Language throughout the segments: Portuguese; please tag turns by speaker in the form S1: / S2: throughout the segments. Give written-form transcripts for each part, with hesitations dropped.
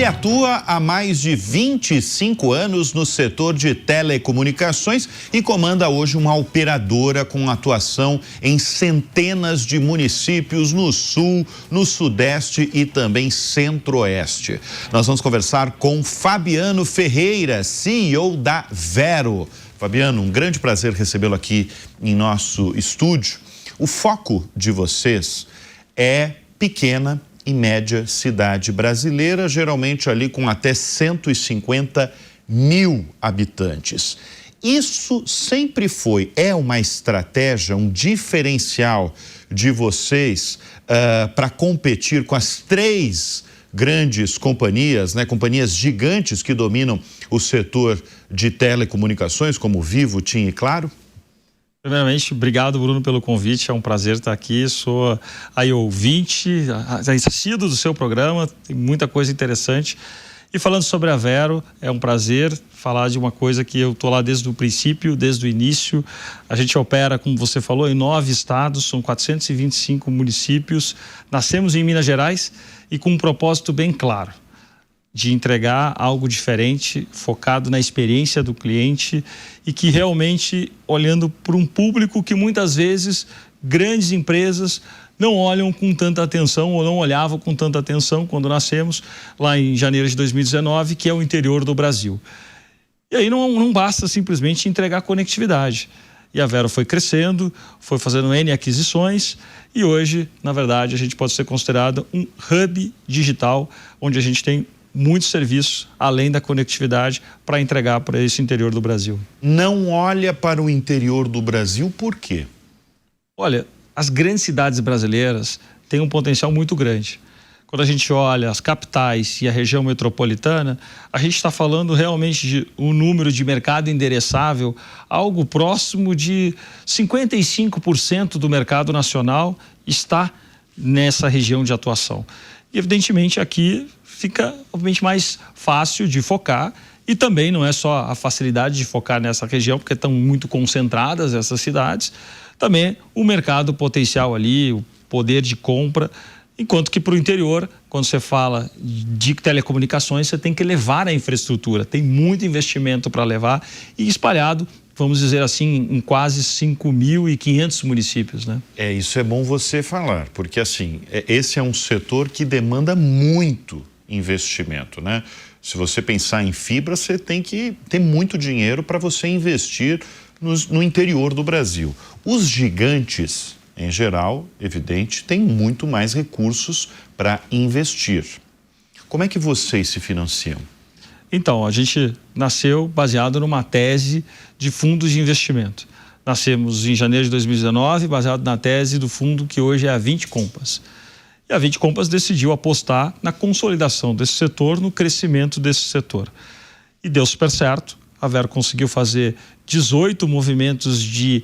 S1: Ele atua há mais de 25 anos no setor de telecomunicações e comanda hoje uma operadora com atuação em centenas de municípios no sul, no sudeste e também centro-oeste. Nós vamos conversar com Fabiano Ferreira, CEO da Vero. Fabiano, um grande prazer recebê-lo aqui em nosso estúdio. O foco de vocês é pequena e média cidade brasileira, geralmente ali com até 150 mil habitantes. Isso sempre é uma estratégia, um diferencial de vocês para competir com as três grandes companhias, né? Companhias gigantes que dominam o setor de telecomunicações, como Vivo, TIM e Claro?
S2: Primeiramente, obrigado, Bruno, pelo convite. É um prazer estar aqui. Sou aí ouvinte, assíduo do seu programa, tem muita coisa interessante. E falando sobre a Vero, é um prazer falar de uma coisa que eu estou lá desde o princípio, desde o início. A gente opera, como você falou, em 9 estados, são 425 municípios. Nascemos em Minas Gerais e com um propósito bem claro, de entregar algo diferente, focado na experiência do cliente e que realmente olhando para um público que muitas vezes grandes empresas não olham com tanta atenção ou não olhavam com tanta atenção quando nascemos lá em janeiro de 2019, que é o interior do Brasil. E aí não basta simplesmente entregar conectividade. E a Vero foi crescendo, foi fazendo N aquisições e hoje, na verdade, a gente pode ser considerado um hub digital, onde a gente tem muitos serviços, além da conectividade, para entregar para esse interior do Brasil.
S1: Não olha para o interior do Brasil, por quê?
S2: Olha, as grandes cidades brasileiras têm um potencial muito grande. Quando a gente olha as capitais e a região metropolitana, a gente está falando realmente de um número de mercado endereçável, algo próximo de 55% do mercado nacional está nessa região de atuação. E, evidentemente, aqui fica, obviamente, mais fácil de focar e também não é só a facilidade de focar nessa região, porque estão muito concentradas essas cidades, também o mercado potencial ali, o poder de compra, enquanto que para o interior, quando você fala de telecomunicações, você tem que levar a infraestrutura, tem muito investimento para levar e espalhado, vamos dizer assim, em quase 5.500 municípios, né?
S1: Isso é bom você falar, porque assim, esse é um setor que demanda muito investimento, né? Se você pensar em fibra, você tem que ter muito dinheiro para você investir no interior do Brasil. Os gigantes, em geral, evidente, têm muito mais recursos para investir. Como é que vocês se financiam?
S2: Então, a gente nasceu baseado numa tese de fundos de investimento. Nascemos em janeiro de 2019, baseado na tese do fundo que hoje é a 20 Compass. E a 20 Compass decidiu apostar na consolidação desse setor, no crescimento desse setor. E deu super certo. A Vero conseguiu fazer 18 movimentos de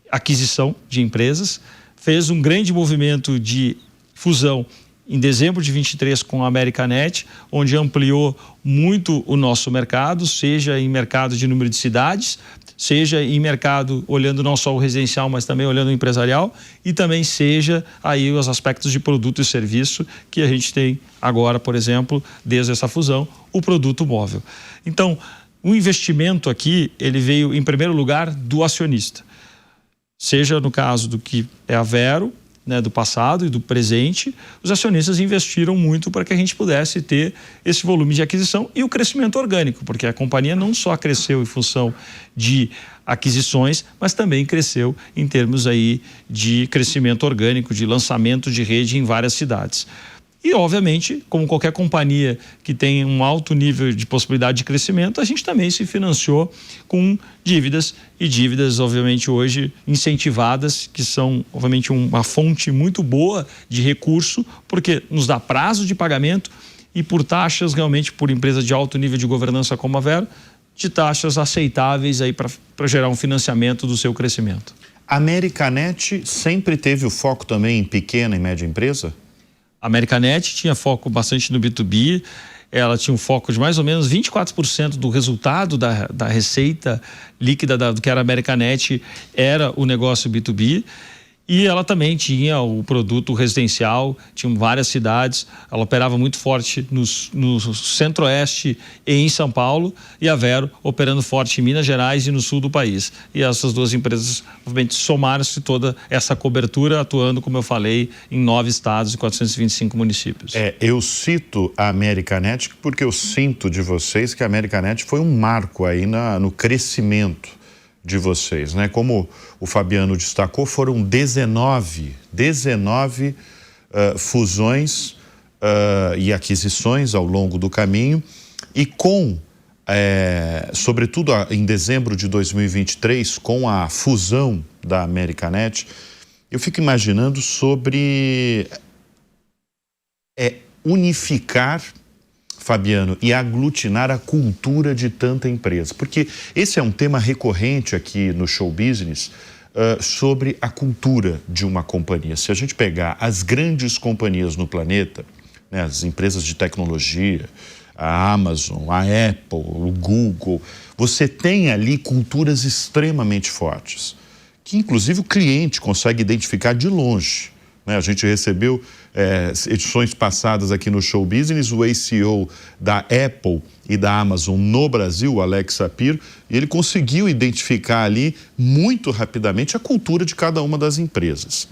S2: aquisição de empresas, fez um grande movimento de fusão em dezembro de 23 com a Americanet, onde ampliou muito o nosso mercado, seja em mercado de número de cidades, seja em mercado olhando não só o residencial, mas também olhando o empresarial e também seja aí os aspectos de produto e serviço que a gente tem agora, por exemplo, desde essa fusão, o produto móvel. Então, o investimento aqui, ele veio em primeiro lugar do acionista, seja no caso do que é a Vero, né, do passado e do presente, os acionistas investiram muito para que a gente pudesse ter esse volume de aquisição e o crescimento orgânico, porque a companhia não só cresceu em função de aquisições, mas também cresceu em termos aí de crescimento orgânico, de lançamento de rede em várias cidades. E, obviamente, como qualquer companhia que tem um alto nível de possibilidade de crescimento, a gente também se financiou com dívidas e dívidas, obviamente, hoje incentivadas, que são, obviamente, uma fonte muito boa de recurso, porque nos dá prazo de pagamento e por taxas, realmente, por empresa de alto nível de governança como a Vero, de taxas aceitáveis aí para gerar um financiamento do seu crescimento.
S1: A Americanet sempre teve o foco também em pequena e média empresa?
S2: A Americanet tinha foco bastante no B2B, ela tinha um foco de mais ou menos 24% do resultado da receita líquida do que era a Americanet, era o negócio B2B. E ela também tinha o produto residencial, tinha várias cidades, ela operava muito forte no centro-oeste e em São Paulo, e a Vero operando forte em Minas Gerais e no sul do país. E essas duas empresas, obviamente, somaram-se toda essa cobertura, atuando, como eu falei, em 9 estados e 425 municípios.
S1: Eu cito a Americanet porque eu sinto de vocês que a Americanet foi um marco aí no crescimento de vocês, né? Como o Fabiano destacou, foram 19 fusões e aquisições ao longo do caminho, e sobretudo em dezembro de 2023, com a fusão da Americanet, eu fico imaginando sobre unificar, Fabiano, e aglutinar a cultura de tanta empresa. Porque esse é um tema recorrente aqui no Show Business, sobre a cultura de uma companhia. Se a gente pegar as grandes companhias no planeta, né, as empresas de tecnologia, a Amazon, a Apple, o Google, você tem ali culturas extremamente fortes, que inclusive o cliente consegue identificar de longe. A gente recebeu edições passadas aqui no Show Business o ACO da Apple e da Amazon no Brasil, o Alex Sapiro, e ele conseguiu identificar ali muito rapidamente a cultura de cada uma das empresas.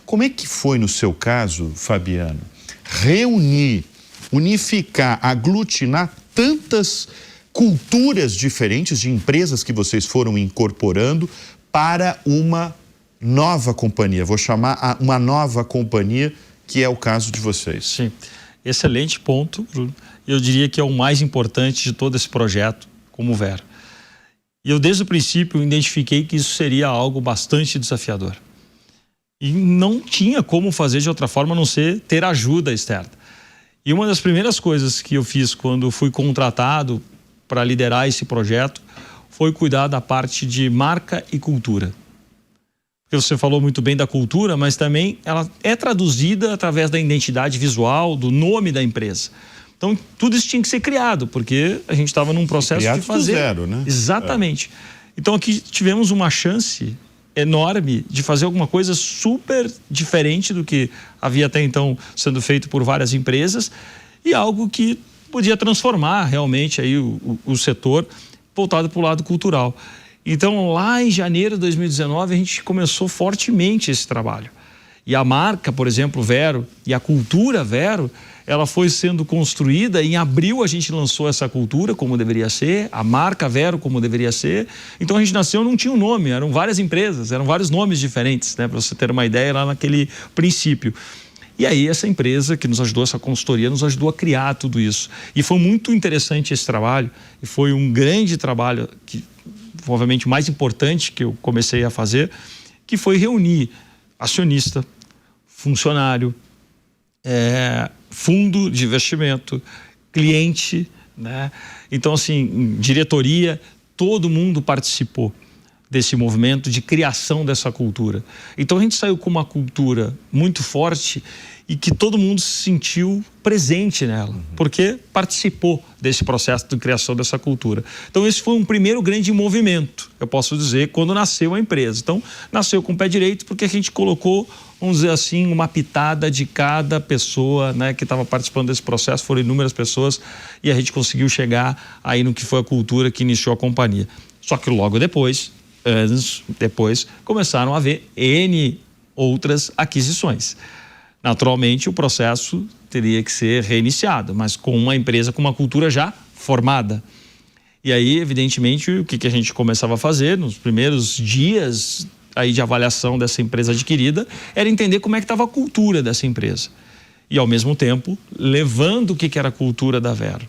S1: Como é que foi no seu caso, Fabiano, reunir, unificar, aglutinar tantas culturas diferentes de empresas que vocês foram incorporando para uma nova companhia? Vou chamar uma nova companhia, que é o caso de vocês.
S2: Sim, excelente ponto, Bruno. Eu diria que é o mais importante de todo esse projeto, como Vero. E eu, desde o princípio, identifiquei que isso seria algo bastante desafiador. E não tinha como fazer de outra forma, a não ser ter ajuda externa. E uma das primeiras coisas que eu fiz quando fui contratado para liderar esse projeto foi cuidar da parte de marca e cultura. Você falou muito bem da cultura, mas também ela é traduzida através da identidade visual, do nome da empresa. Então, tudo isso tinha que ser criado, porque a gente estava num processo de fazer...
S1: do zero, né?
S2: Exatamente. Então, aqui tivemos uma chance enorme de fazer alguma coisa super diferente do que havia até então sendo feito por várias empresas, e algo que podia transformar realmente aí o setor voltado para o lado cultural. Então, lá em janeiro de 2019, a gente começou fortemente esse trabalho. E a marca, por exemplo, Vero, e a cultura Vero, ela foi sendo construída. Em abril a gente lançou essa cultura como deveria ser, a marca Vero como deveria ser. Então a gente nasceu, não tinha um nome, eram várias empresas, eram vários nomes diferentes, né, para você ter uma ideia lá naquele princípio. E aí essa empresa que nos ajudou, essa consultoria, nos ajudou a criar tudo isso. E foi muito interessante esse trabalho, e foi um grande trabalho, que provavelmente o mais importante que eu comecei a fazer, que foi reunir acionista, funcionário, fundo de investimento, cliente, né? Então, assim, diretoria, todo mundo participou desse movimento de criação dessa cultura. Então, a gente saiu com uma cultura muito forte e que todo mundo se sentiu presente nela, porque participou desse processo de criação dessa cultura. Então, esse foi um primeiro grande movimento, eu posso dizer, quando nasceu a empresa. Então, nasceu com o pé direito porque a gente colocou, vamos dizer assim, uma pitada de cada pessoa, né, que estava participando desse processo. Foram inúmeras pessoas e a gente conseguiu chegar aí no que foi a cultura que iniciou a companhia. Só que logo depois, anos depois, começaram a haver N outras aquisições. Naturalmente, o processo teria que ser reiniciado, mas com uma empresa com uma cultura já formada. E aí, evidentemente, o que a gente começava a fazer nos primeiros dias aí de avaliação dessa empresa adquirida era entender como é que estava a cultura dessa empresa. E, ao mesmo tempo, levando o que era a cultura da Vero.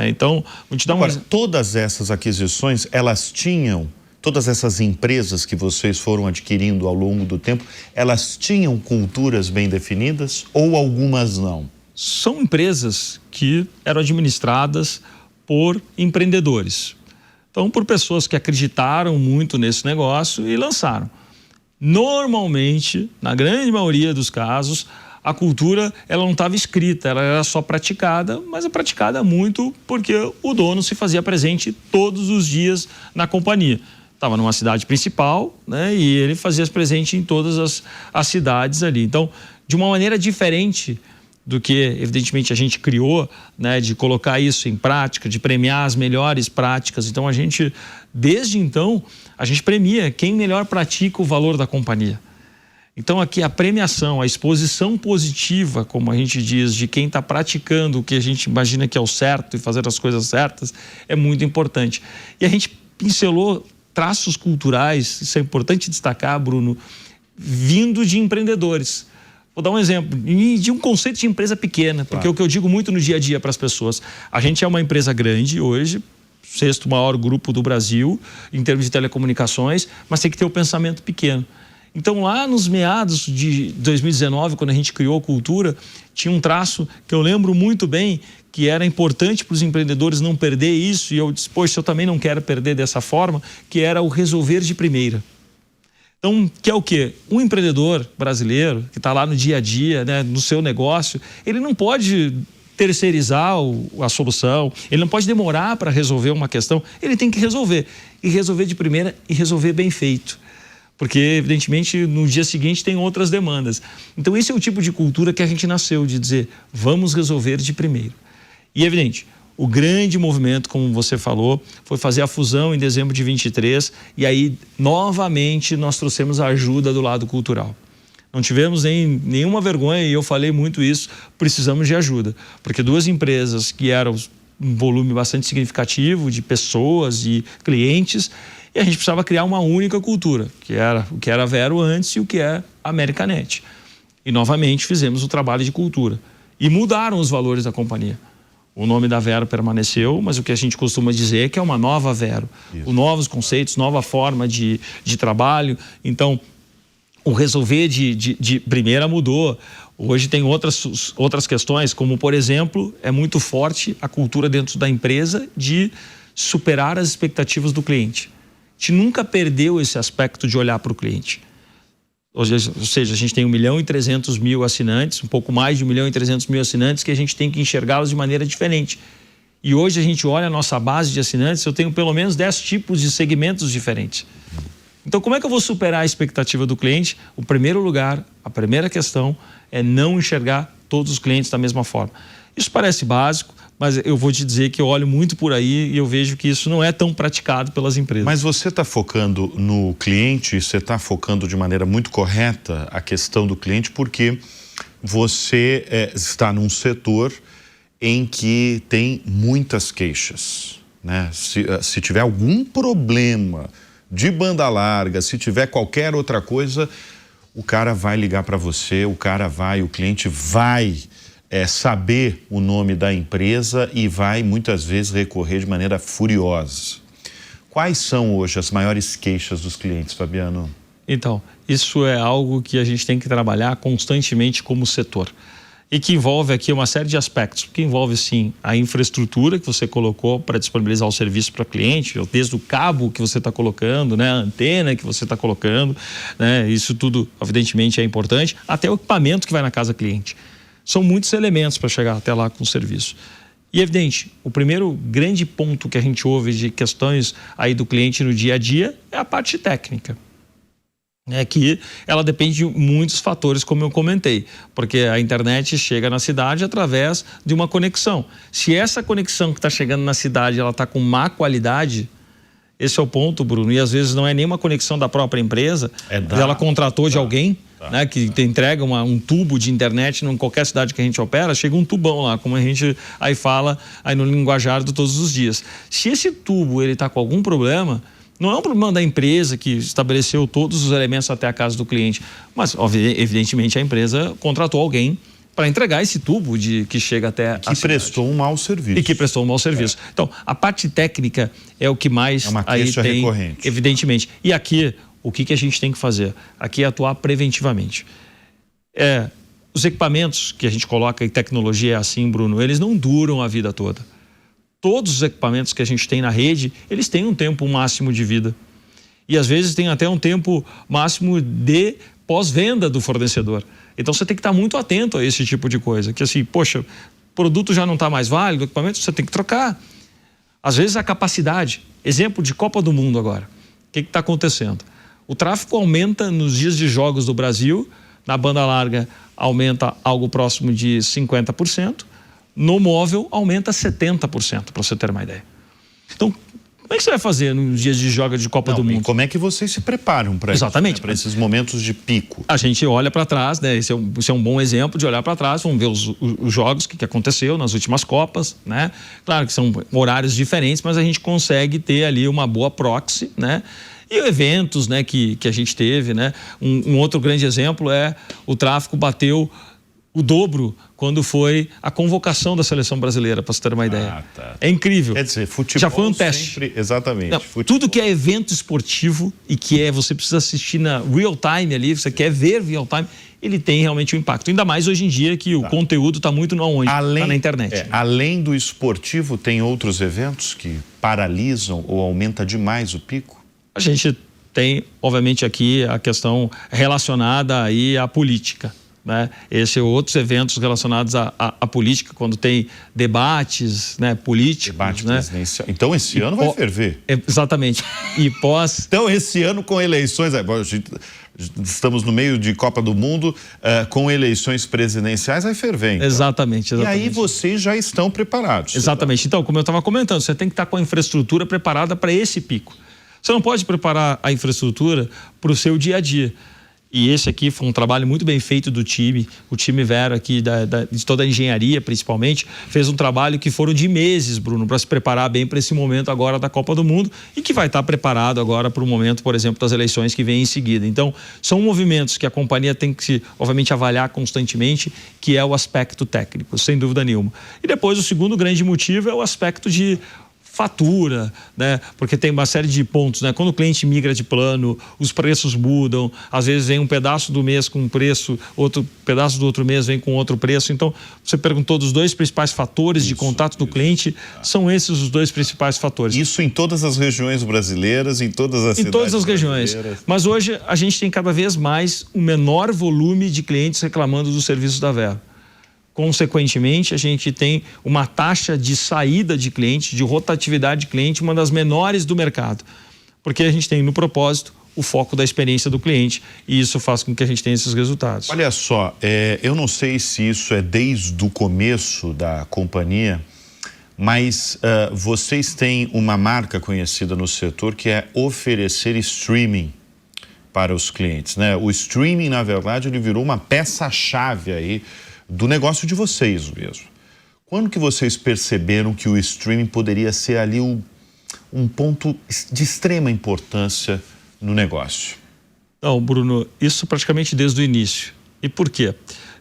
S2: Então, vou te dar uma...
S1: Todas essas aquisições, elas tinham... Todas essas empresas que vocês foram adquirindo ao longo do tempo, elas tinham culturas bem definidas ou algumas não?
S2: São empresas que eram administradas por empreendedores. Então, por pessoas que acreditaram muito nesse negócio e lançaram. Normalmente, na grande maioria dos casos, a cultura ela não estava escrita, ela era só praticada, mas é praticada muito porque o dono se fazia presente todos os dias na companhia. estava numa cidade principal, né? E ele fazia presente em todas as cidades ali. Então, de uma maneira diferente do que, evidentemente, a gente criou, né? De colocar isso em prática, de premiar as melhores práticas. Então, desde então, a gente premia quem melhor pratica o valor da companhia. Então, aqui a premiação, a exposição positiva, como a gente diz, de quem está praticando o que a gente imagina que é o certo e fazer as coisas certas, é muito importante. E a gente pincelou traços culturais, isso é importante destacar, Bruno, vindo de empreendedores. Vou dar um exemplo, de um conceito de empresa pequena, porque é o que eu digo muito no dia a dia para as pessoas. A gente é uma empresa grande hoje, 6º maior grupo do Brasil, em termos de telecomunicações, mas tem que ter o pensamento pequeno. Então, lá nos meados de 2019, quando a gente criou a cultura, tinha um traço que eu lembro muito bem, que era importante para os empreendedores não perder isso, e eu disse, poxa, eu também não quero perder dessa forma, que era o resolver de primeira. Então, que é o quê? Um empreendedor brasileiro, que está lá no dia a dia, né, no seu negócio, ele não pode terceirizar a solução, ele não pode demorar para resolver uma questão, ele tem que resolver. E resolver de primeira e resolver bem feito. Porque, evidentemente, no dia seguinte tem outras demandas. Então, esse é o tipo de cultura que a gente nasceu, de dizer, vamos resolver de primeiro. E, evidente, o grande movimento, como você falou, foi fazer a fusão em dezembro de 23, e aí, novamente, nós trouxemos a ajuda do lado cultural. Não tivemos nenhuma vergonha, e eu falei muito isso, precisamos de ajuda. Porque duas empresas que eram um volume bastante significativo de pessoas e clientes, e a gente precisava criar uma única cultura, que era o que era a Vero antes e o que é a Americanet. E, novamente, fizemos o trabalho de cultura. E mudaram os valores da companhia. O nome da Vero permaneceu, mas o que a gente costuma dizer é que é uma nova Vero. Novos conceitos, nova forma de trabalho. Então, o resolver de primeira mudou. Hoje tem outras questões, como, por exemplo, é muito forte a cultura dentro da empresa de superar as expectativas do cliente. A gente nunca perdeu esse aspecto de olhar para o cliente. Ou seja, a gente tem 1.300.000 assinantes, um pouco mais de 1.300.000 assinantes, que a gente tem que enxergá-los de maneira diferente. E hoje a gente olha a nossa base de assinantes, eu tenho pelo menos 10 tipos de segmentos diferentes. Então, como é que eu vou superar a expectativa do cliente? O primeiro lugar, a primeira questão é não enxergar todos os clientes da mesma forma. Isso parece básico, mas eu vou te dizer que eu olho muito por aí e eu vejo que isso não é tão praticado pelas empresas.
S1: Mas você está focando no cliente, você está focando de maneira muito correta a questão do cliente, porque você está num setor em que tem muitas queixas, né? Se tiver algum problema de banda larga, se tiver qualquer outra coisa, o cara vai ligar para você, o cliente vai saber o nome da empresa e vai muitas vezes recorrer de maneira furiosa. Quais são hoje as maiores queixas dos clientes, Fabiano?
S2: Então, isso é algo que a gente tem que trabalhar constantemente como setor. E que envolve aqui uma série de aspectos, que envolve sim a infraestrutura que você colocou para disponibilizar o serviço para o cliente, desde o cabo que você está colocando, né, a antena que você está colocando, né, isso tudo evidentemente é importante, até o equipamento que vai na casa do cliente. São muitos elementos para chegar até lá com o serviço. E evidente, o primeiro grande ponto que a gente ouve de questões aí do cliente no dia a dia é a parte técnica. É que ela depende de muitos fatores, como eu comentei, porque a internet chega na cidade através de uma conexão. Se essa conexão que está chegando na cidade ela está com má qualidade, esse é o ponto, Bruno, e às vezes não é nenhuma conexão da própria empresa, ela contratou de alguém, né, que entrega um tubo de internet em qualquer cidade que a gente opera, chega um tubão lá, como a gente aí fala aí no linguajar de todos os dias. Se esse tubo ele está com algum problema, não é um problema da empresa que estabeleceu todos os elementos até a casa do cliente, mas evidentemente a empresa contratou alguém para entregar esse tubo que chega até a cidade.
S1: Que prestou um mau serviço.
S2: E que prestou um mau serviço. Então, a parte técnica é o que mais
S1: uma queixa
S2: aí tem,
S1: recorrente.
S2: Evidentemente. E aqui, o que a gente tem que fazer? Aqui é atuar preventivamente. Os equipamentos que a gente coloca em tecnologia é assim, Bruno, eles não duram a vida toda. Todos os equipamentos que a gente tem na rede, eles têm um tempo máximo de vida. E às vezes tem até um tempo máximo de pós-venda do fornecedor. Então você tem que estar muito atento a esse tipo de coisa. Que assim, poxa, o produto já não está mais válido, o equipamento você tem que trocar. Às vezes a capacidade, exemplo de Copa do Mundo agora. que está acontecendo? O tráfego aumenta nos dias de jogos do Brasil, na banda larga aumenta algo próximo de 50%, no móvel aumenta 70%, para você ter uma ideia. Então, como é que você vai fazer nos dias de jogos de Copa do Mundo?
S1: E como é que vocês se preparam para isso?
S2: Exatamente.
S1: Para esses momentos de pico?
S2: A gente olha para trás, né? Esse é um bom exemplo de olhar para trás, vamos ver os jogos, o que aconteceu nas últimas Copas, né? Claro que são horários diferentes, mas a gente consegue ter ali uma boa proxy, né? E eventos, né, que a gente teve, né? Um outro grande exemplo é o tráfego bateu o dobro quando foi a convocação da seleção brasileira, para você ter uma ideia.
S1: Tá.
S2: É incrível.
S1: Quer dizer, futebol
S2: já foi um teste.
S1: Sempre, exatamente.
S2: Não, tudo que é evento esportivo e que você precisa assistir na real time ali, você quer ver real time, ele tem realmente um impacto. Ainda mais hoje em dia que o conteúdo está muito onde? Está na internet.
S1: Além do esportivo, tem outros eventos que paralisam ou aumenta demais o pico?
S2: A gente tem, obviamente, aqui a questão relacionada aí à política, né? Esses outros eventos relacionados à política, quando tem debates, né, políticos.
S1: Debate
S2: né?
S1: presidencial. Então, esse ano vai ferver.
S2: Exatamente. E pós...
S1: Então, esse ano com eleições... Estamos no meio de Copa do Mundo, com eleições presidenciais, vai ferver. Então.
S2: Exatamente.
S1: E aí vocês já estão preparados.
S2: Exatamente. Então, como eu estava comentando, você tem que estar com a infraestrutura preparada para esse pico. Você não pode preparar a infraestrutura para o seu dia a dia. E esse aqui foi um trabalho muito bem feito do time. O time Vero aqui, de toda a engenharia, principalmente, fez um trabalho que foram de meses, Bruno, para se preparar bem para esse momento agora da Copa do Mundo e que vai estar preparado agora para o momento, por exemplo, das eleições que vem em seguida. Então, são movimentos que a companhia tem que, obviamente, avaliar constantemente, que é o aspecto técnico, sem dúvida nenhuma. E depois, o segundo grande motivo é o aspecto de fatura, né? Porque tem uma série de pontos, né? Quando o cliente migra de plano, os preços mudam, às vezes vem um pedaço do mês com um preço, outro pedaço do outro mês vem com outro preço. Então, você perguntou dos dois principais fatores de contato do cliente, são esses os dois principais fatores.
S1: Isso em todas as regiões brasileiras, em todas as cidades.
S2: Em todas as regiões. Mas hoje a gente tem cada vez mais um menor volume de clientes reclamando dos serviços da Vero. Consequentemente, a gente tem uma taxa de saída de cliente, de rotatividade de cliente, uma das menores do mercado. Porque a gente tem no propósito o foco da experiência do cliente e isso faz com que a gente tenha esses resultados.
S1: Olha só, eu não sei se isso é desde o começo da companhia, mas vocês têm uma marca conhecida no setor que é oferecer streaming para os clientes, né? O streaming, na verdade, ele virou uma peça-chave aí do negócio de vocês mesmo. Quando que vocês perceberam que o streaming poderia ser ali um ponto de extrema importância no negócio?
S2: Não, Bruno, isso praticamente desde o início. E por quê?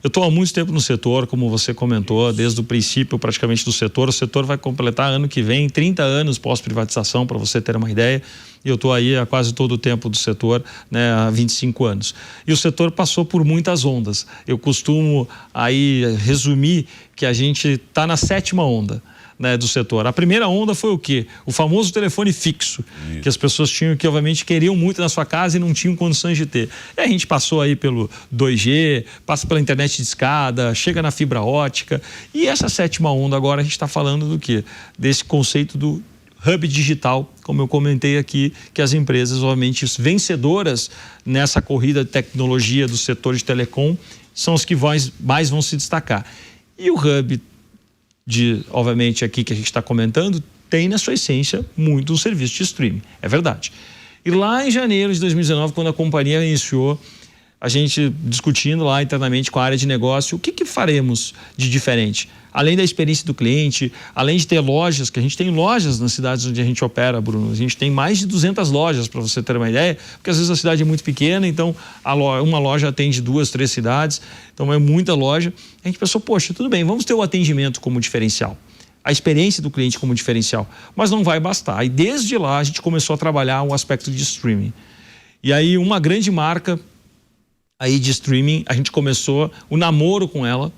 S2: Eu estou há muito tempo no setor, como você comentou, desde o princípio praticamente do setor. O setor vai completar ano que vem 30 anos pós-privatização, para você ter uma ideia. E eu estou aí há quase todo o tempo do setor, né, há 25 anos. E o setor passou por muitas ondas. Eu costumo aí resumir que a gente está na 7ª onda, né, do setor. A primeira onda foi o quê? O famoso telefone fixo, que as pessoas tinham, que obviamente queriam muito na sua casa e não tinham condições de ter. E a gente passou aí pelo 2G, passa pela internet de escada, chega na fibra ótica. E essa 7ª onda agora a gente está falando do quê? Desse conceito do hub digital, como eu comentei aqui, que as empresas, obviamente, vencedoras nessa corrida de tecnologia do setor de telecom são as que mais vão se destacar. E o hub obviamente, aqui que a gente está comentando, tem na sua essência muito um serviço de streaming, é verdade. E lá em janeiro de 2019, quando a companhia iniciou, a gente discutindo lá internamente com a área de negócio, o que faremos de diferente? Além da experiência do cliente, além de ter lojas, que a gente tem lojas nas cidades onde a gente opera, Bruno, a gente tem mais de 200 lojas, para você ter uma ideia, porque às vezes a cidade é muito pequena, então uma loja atende 2, 3 cidades, então é muita loja. A gente pensou, poxa, tudo bem, vamos ter o atendimento como diferencial, a experiência do cliente como diferencial, mas não vai bastar. E desde lá a gente começou a trabalhar o aspecto de streaming. E aí uma grande marca aí de streaming, a gente começou o namoro com ela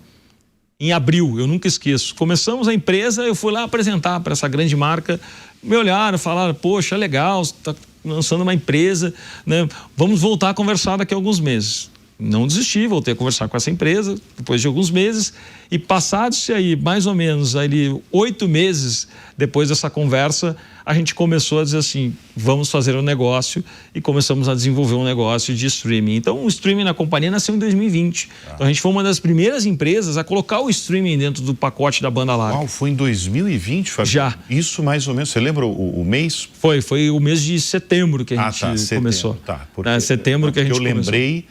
S2: em abril, eu nunca esqueço. Começamos a empresa, eu fui lá apresentar para essa grande marca, me olharam, falaram, poxa, legal, você está lançando uma empresa, né? Vamos voltar a conversar daqui a alguns meses. Não desisti, voltei a conversar com essa empresa depois de alguns meses e passados-se aí mais ou menos ali 8 meses depois dessa conversa, a gente começou a dizer assim, vamos fazer um negócio e começamos a desenvolver um negócio de streaming. Então o streaming na companhia nasceu em 2020. Então a gente foi uma das primeiras empresas a colocar o streaming dentro do pacote da banda larga.
S1: Uau, foi em 2020, Fabio?
S2: Já.
S1: Isso mais ou menos, você lembra o mês?
S2: Foi o mês de setembro que a gente começou.
S1: Tá, porque,
S2: setembro que a gente começou.
S1: Eu lembrei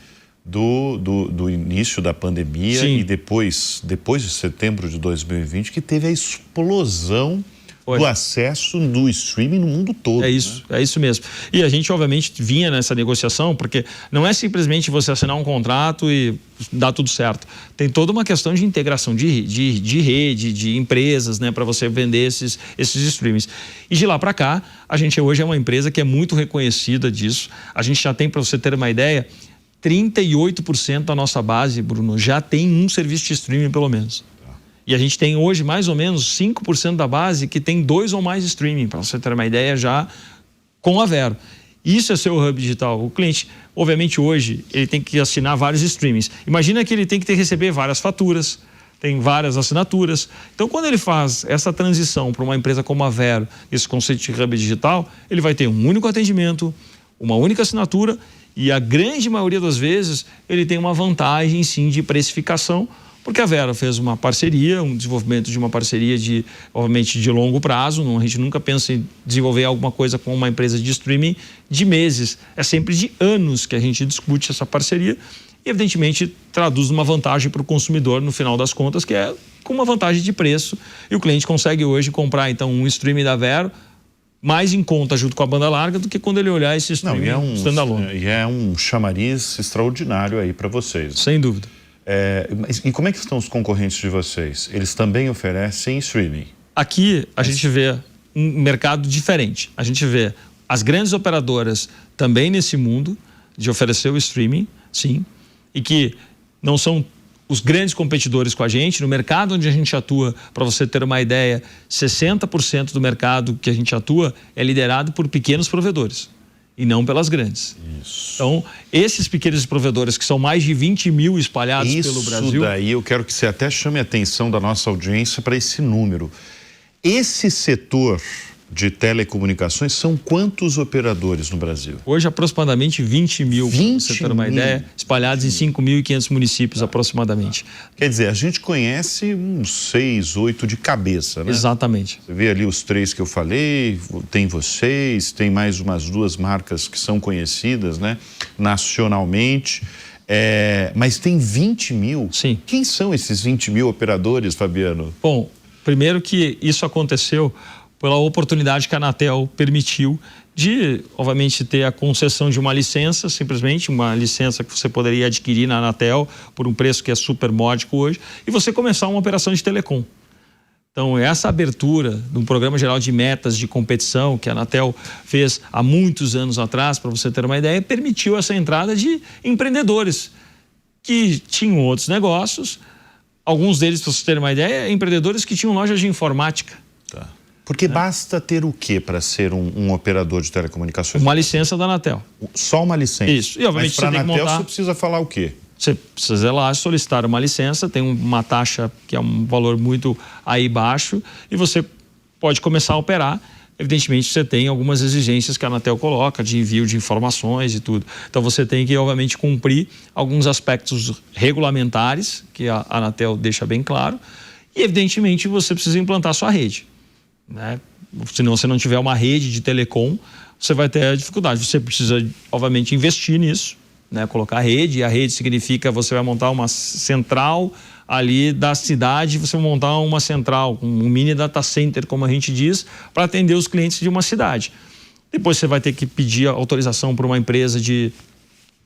S1: do início da pandemia. Sim. E depois de setembro de 2020 que teve a explosão do acesso do streaming no mundo todo.
S2: É isso, né? É isso mesmo. E a gente obviamente vinha nessa negociação porque não é simplesmente você assinar um contrato e dar tudo certo. Tem toda uma questão de integração de rede, de empresas, né, para você vender esses streamings. E de lá para cá, a gente hoje é uma empresa que é muito reconhecida disso. A gente já tem, para você ter uma ideia, 38% da nossa base, Bruno, já tem um serviço de streaming pelo menos. E a gente tem hoje mais ou menos 5% da base que tem 2 ou mais streaming, para você ter uma ideia já com a Vero. Isso é seu hub digital. O cliente, obviamente hoje, ele tem que assinar vários streamings. Imagina que ele tem que receber várias faturas, tem várias assinaturas. Então, quando ele faz essa transição para uma empresa como a Vero, esse conceito de hub digital, ele vai ter um único atendimento, uma única assinatura e a grande maioria das vezes ele tem uma vantagem, sim, de precificação, porque a Vero fez uma parceria, um desenvolvimento de uma parceria obviamente, de longo prazo. A gente nunca pensa em desenvolver alguma coisa com uma empresa de streaming de meses. É sempre de anos que a gente discute essa parceria e, evidentemente, traduz uma vantagem para o consumidor, no final das contas, que é com uma vantagem de preço. E o cliente consegue hoje comprar, então, um streaming da Vero mais em conta junto com a banda larga do que quando ele olhar esse streaming standalone.
S1: E é um chamariz extraordinário aí para vocês.
S2: Sem dúvida.
S1: E como é que estão os concorrentes de vocês? Eles também oferecem streaming?
S2: Aqui a gente vê um mercado diferente. A gente vê as grandes operadoras também nesse mundo de oferecer o streaming, sim, e que não são os grandes competidores com a gente. No mercado onde a gente atua, para você ter uma ideia, 60% do mercado que a gente atua é liderado por pequenos provedores e não pelas grandes. Isso. Então, esses pequenos provedores, que são mais de 20 mil espalhados pelo Brasil...
S1: Isso daí eu quero que você até chame a atenção da nossa audiência para esse número. Esse setor de telecomunicações são quantos operadores no Brasil?
S2: Hoje, aproximadamente 20 mil, para você ter uma ideia, espalhados em 5.500 municípios, aproximadamente.
S1: Quer dizer, a gente conhece uns 6, 8 de cabeça, né?
S2: Exatamente.
S1: Você vê ali os 3 que eu falei, tem vocês, tem mais umas 2 marcas que são conhecidas, né, nacionalmente. Mas tem 20 mil?
S2: Sim.
S1: Quem são esses 20 mil operadores, Fabiano?
S2: Bom, primeiro que isso aconteceu pela oportunidade que a Anatel permitiu de, obviamente, ter a concessão de uma licença, simplesmente uma licença que você poderia adquirir na Anatel por um preço que é super módico hoje, e você começar uma operação de telecom. Então, essa abertura do Programa Geral de Metas de Competição que a Anatel fez há muitos anos atrás, para você ter uma ideia, permitiu essa entrada de empreendedores que tinham outros negócios, alguns deles, para você ter uma ideia, empreendedores que tinham lojas de informática.
S1: Tá. Porque basta ter o quê para ser um operador de telecomunicações?
S2: Uma licença da Anatel.
S1: Só uma licença?
S2: Isso. E, obviamente,
S1: mas para a Anatel você precisa falar o quê?
S2: Você precisa ir lá solicitar uma licença, tem uma taxa que é um valor muito aí baixo e você pode começar a operar. Evidentemente, você tem algumas exigências que a Anatel coloca de envio de informações e tudo. Então, você tem que, obviamente, cumprir alguns aspectos regulamentares, que a Anatel deixa bem claro, e, evidentemente, você precisa implantar sua rede, né? Se você não tiver uma rede de telecom, você vai ter dificuldade. Você precisa, obviamente, investir nisso, né? Colocar rede, e a rede significa você vai montar uma central ali da cidade, você vai montar uma central, um mini data center, como a gente diz, para atender os clientes de uma cidade. Depois você vai ter que pedir autorização para uma empresa de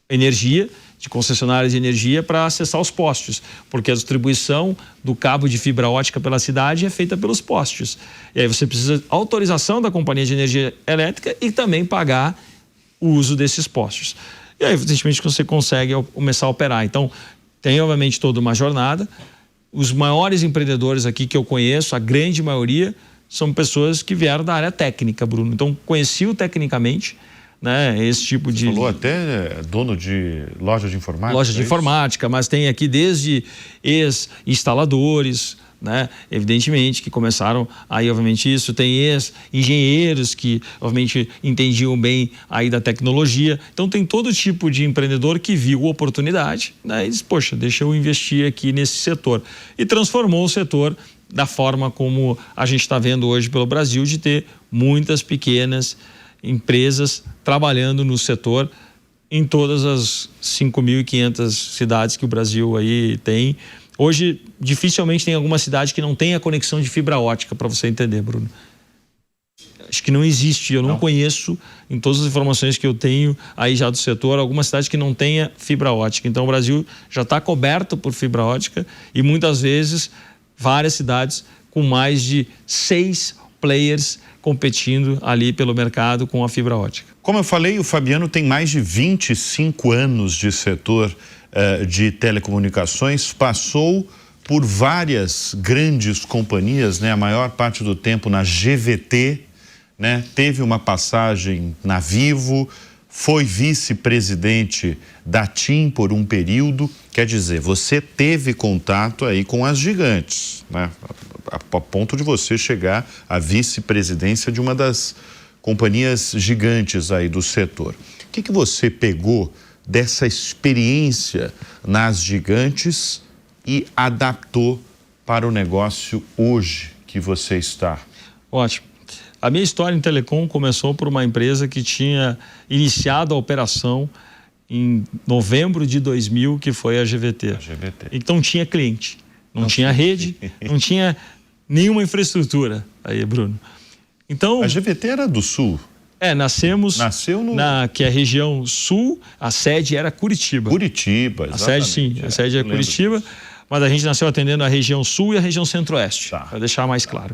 S2: energia, de concessionárias de energia, para acessar os postes, porque a distribuição do cabo de fibra ótica pela cidade é feita pelos postes. E aí você precisa autorização da companhia de energia elétrica e também pagar o uso desses postes. E aí, evidentemente, você consegue começar a operar. Então, tem, obviamente, toda uma jornada. Os maiores empreendedores aqui que eu conheço, a grande maioria, são pessoas que vieram da área técnica, Bruno. Então, conheci-o tecnicamente, né? Esse tipo de...
S1: Você falou até dono de loja de informática.
S2: Loja de informática, mas tem aqui desde ex-instaladores, né? Evidentemente que começaram aí, obviamente, isso. Tem ex-engenheiros que, obviamente, entendiam bem aí da tecnologia. Então, tem todo tipo de empreendedor que viu oportunidade, né? E disse, poxa, deixa eu investir aqui nesse setor. E transformou o setor da forma como a gente está vendo hoje pelo Brasil, de ter muitas pequenas empresas trabalhando no setor em todas as 5.500 cidades que o Brasil aí tem. Hoje, dificilmente tem alguma cidade que não tenha conexão de fibra ótica, para você entender, Bruno. Acho que não existe, eu não conheço, em todas as informações que eu tenho aí já do setor, alguma cidade que não tenha fibra ótica. Então, o Brasil já está coberto por fibra ótica e, muitas vezes, várias cidades com mais de 6 players competindo ali pelo mercado com a fibra ótica.
S1: Como eu falei, o Fabiano tem mais de 25 anos de setor de telecomunicações, passou por várias grandes companhias, né? A maior parte do tempo na GVT, né? Teve uma passagem na Vivo, foi vice-presidente da TIM por um período. Quer dizer, você teve contato aí com as gigantes, né? A ponto de você chegar à vice-presidência de uma das companhias gigantes aí do setor. O que você pegou dessa experiência nas gigantes e adaptou para o negócio hoje que você está?
S2: Ótimo. A minha história em telecom começou por uma empresa que tinha iniciado a operação em novembro de 2000, que foi a GVT. Então tinha cliente, não tinha rede, não tinha nenhuma infraestrutura aí, Bruno. Então,
S1: a GVT era do Sul?
S2: Nasceu que é a região sul, a sede era Curitiba.
S1: Curitiba, exatamente.
S2: A sede é Curitiba, mas a gente nasceu atendendo a região sul e a região centro-oeste, para deixar mais claro.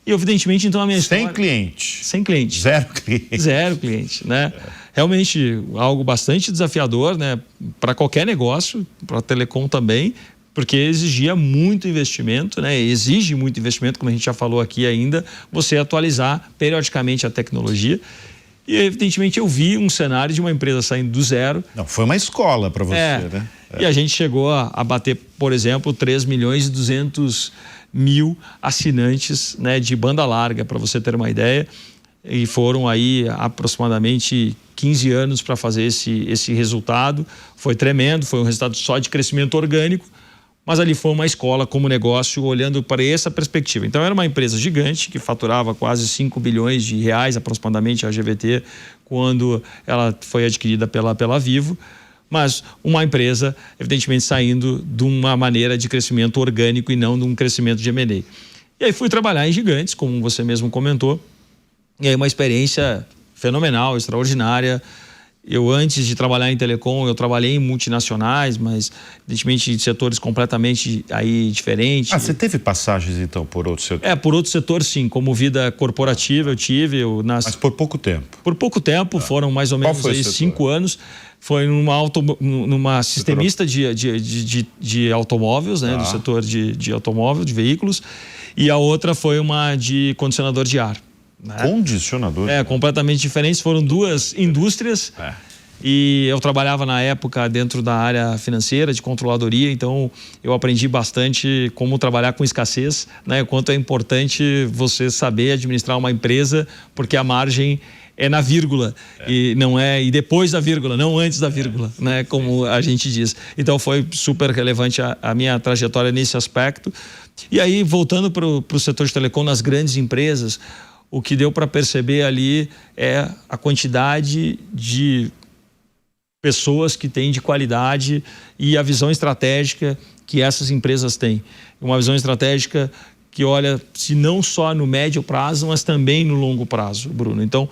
S2: E, evidentemente, então, a minha história...
S1: Sem cliente.
S2: Sem cliente.
S1: Zero cliente.
S2: Zero cliente, né? Realmente, algo bastante desafiador, né? Para qualquer negócio, para a telecom também, porque exigia muito investimento, né? Exige muito investimento, como a gente já falou aqui ainda, você atualizar periodicamente a tecnologia. E, evidentemente, eu vi um cenário de uma empresa saindo do zero.
S1: Não, foi uma escola para você, né?
S2: E a gente chegou a bater, por exemplo, 3.200.000 assinantes, né, de banda larga, para você ter uma ideia. E foram aí aproximadamente 15 anos para fazer esse resultado. Foi tremendo, foi um resultado só de crescimento orgânico, mas ali foi uma escola como negócio, olhando para essa perspectiva. Então, era uma empresa gigante que faturava quase 5 bilhões de reais, aproximadamente, a GVT, quando ela foi adquirida pela Vivo, mas uma empresa, evidentemente, saindo de uma maneira de crescimento orgânico e não de um crescimento de M&A. E aí fui trabalhar em gigantes, como você mesmo comentou, e aí uma experiência fenomenal, extraordinária. Eu, antes de trabalhar em telecom, eu trabalhei em multinacionais, mas, evidentemente, em setores completamente aí diferentes.
S1: Você teve passagens, então, por outro setor?
S2: Por outro setor, sim. Como vida corporativa, eu tive.
S1: Mas por pouco tempo?
S2: Por pouco tempo, foram mais ou menos aí 5 anos. Foi numa sistemista de automóveis, né? Do setor de automóvel, de veículos. E a outra foi uma de condicionador de ar. Né?
S1: Condicionador?
S2: Completamente diferentes. Foram duas indústrias. E eu trabalhava na época dentro da área financeira, de controladoria, então eu aprendi bastante como trabalhar com escassez, né? Quanto é importante você saber administrar uma empresa, porque a margem é na vírgula e não é, e depois da vírgula, não antes da vírgula, né? Como a gente diz. Então foi super relevante a minha trajetória nesse aspecto. E aí, voltando para o setor de telecom, nas grandes empresas, o que deu para perceber ali é a quantidade de pessoas que têm de qualidade e a visão estratégica que essas empresas têm. Uma visão estratégica que olha, se não só no médio prazo, mas também no longo prazo, Bruno. Então,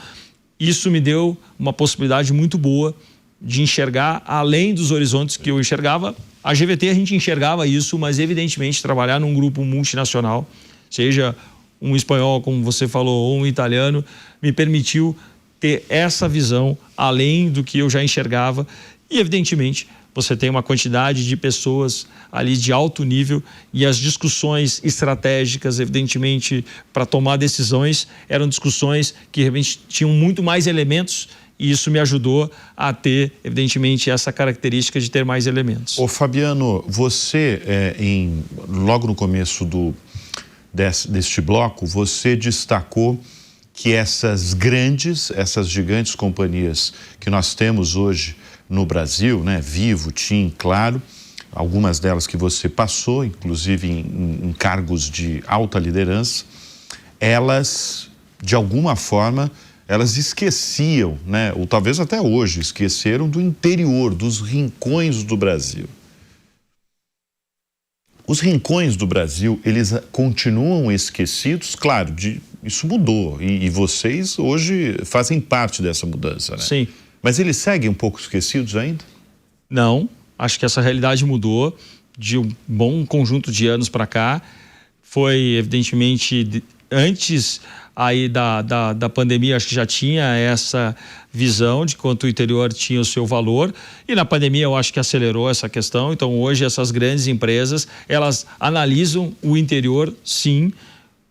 S2: isso me deu uma possibilidade muito boa de enxergar além dos horizontes que eu enxergava. A GVT, a gente enxergava isso, mas evidentemente trabalhar num grupo multinacional, seja um espanhol, como você falou, ou um italiano, me permitiu ter essa visão além do que eu já enxergava. E, evidentemente, você tem uma quantidade de pessoas ali de alto nível e as discussões estratégicas, evidentemente, para tomar decisões, eram discussões que, realmente, tinham muito mais elementos e isso me ajudou a ter, evidentemente, essa característica de ter mais elementos.
S1: Ô Fabiano, você, logo no começo deste bloco, você destacou que essas gigantes companhias que nós temos hoje no Brasil, né, Vivo, TIM, Claro, algumas delas que você passou, inclusive em cargos de alta liderança, elas, de alguma forma, elas esqueciam, né, ou talvez até hoje esqueceram do interior, dos rincões do Brasil. Os rincões do Brasil, eles continuam esquecidos, claro, isso mudou e vocês hoje fazem parte dessa mudança, né?
S2: Sim.
S1: Mas eles seguem um pouco esquecidos ainda?
S2: Não, acho que essa realidade mudou de um bom conjunto de anos para cá. Foi, evidentemente, antes aí da pandemia, acho que já tinha essa visão de quanto o interior tinha o seu valor, e na pandemia eu acho que acelerou essa questão. Então hoje essas grandes empresas, elas analisam o interior, sim,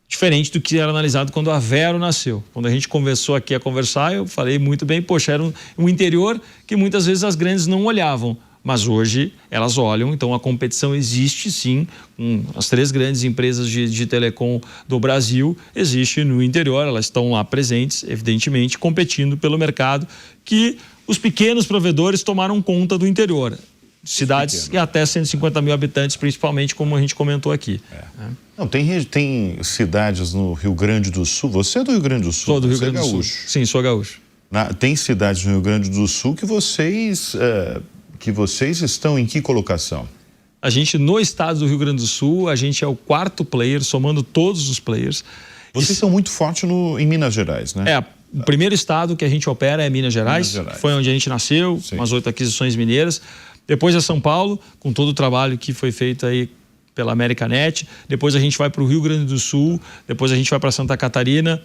S2: diferente do que era analisado quando a Vero nasceu. Quando a gente começou aqui a conversar, eu falei muito bem, poxa, era um interior que muitas vezes as grandes não olhavam. Mas hoje elas olham, então a competição existe sim, as 3 grandes empresas de telecom do Brasil existe no interior, elas estão lá presentes, evidentemente, competindo pelo mercado que os pequenos provedores tomaram conta do interior. Cidades e até 150 mil habitantes, principalmente, como a gente comentou aqui.
S1: Não, tem cidades no Rio Grande do Sul, você é do Rio Grande do Sul?
S2: Sou do Rio Grande do Sul. Sim, sou gaúcho.
S1: Tem cidades no Rio Grande do Sul que vocês estão em que colocação?
S2: A gente, no estado do Rio Grande do Sul, a gente é o 4º player, somando todos os players.
S1: Vocês são muito fortes em Minas Gerais, né?
S2: O primeiro estado que a gente opera é Minas Gerais, que foi onde a gente nasceu, sim, umas 8 aquisições mineiras. Depois é São Paulo, com todo o trabalho que foi feito aí pela Americanet. Depois a gente vai para o Rio Grande do Sul, depois a gente vai para Santa Catarina,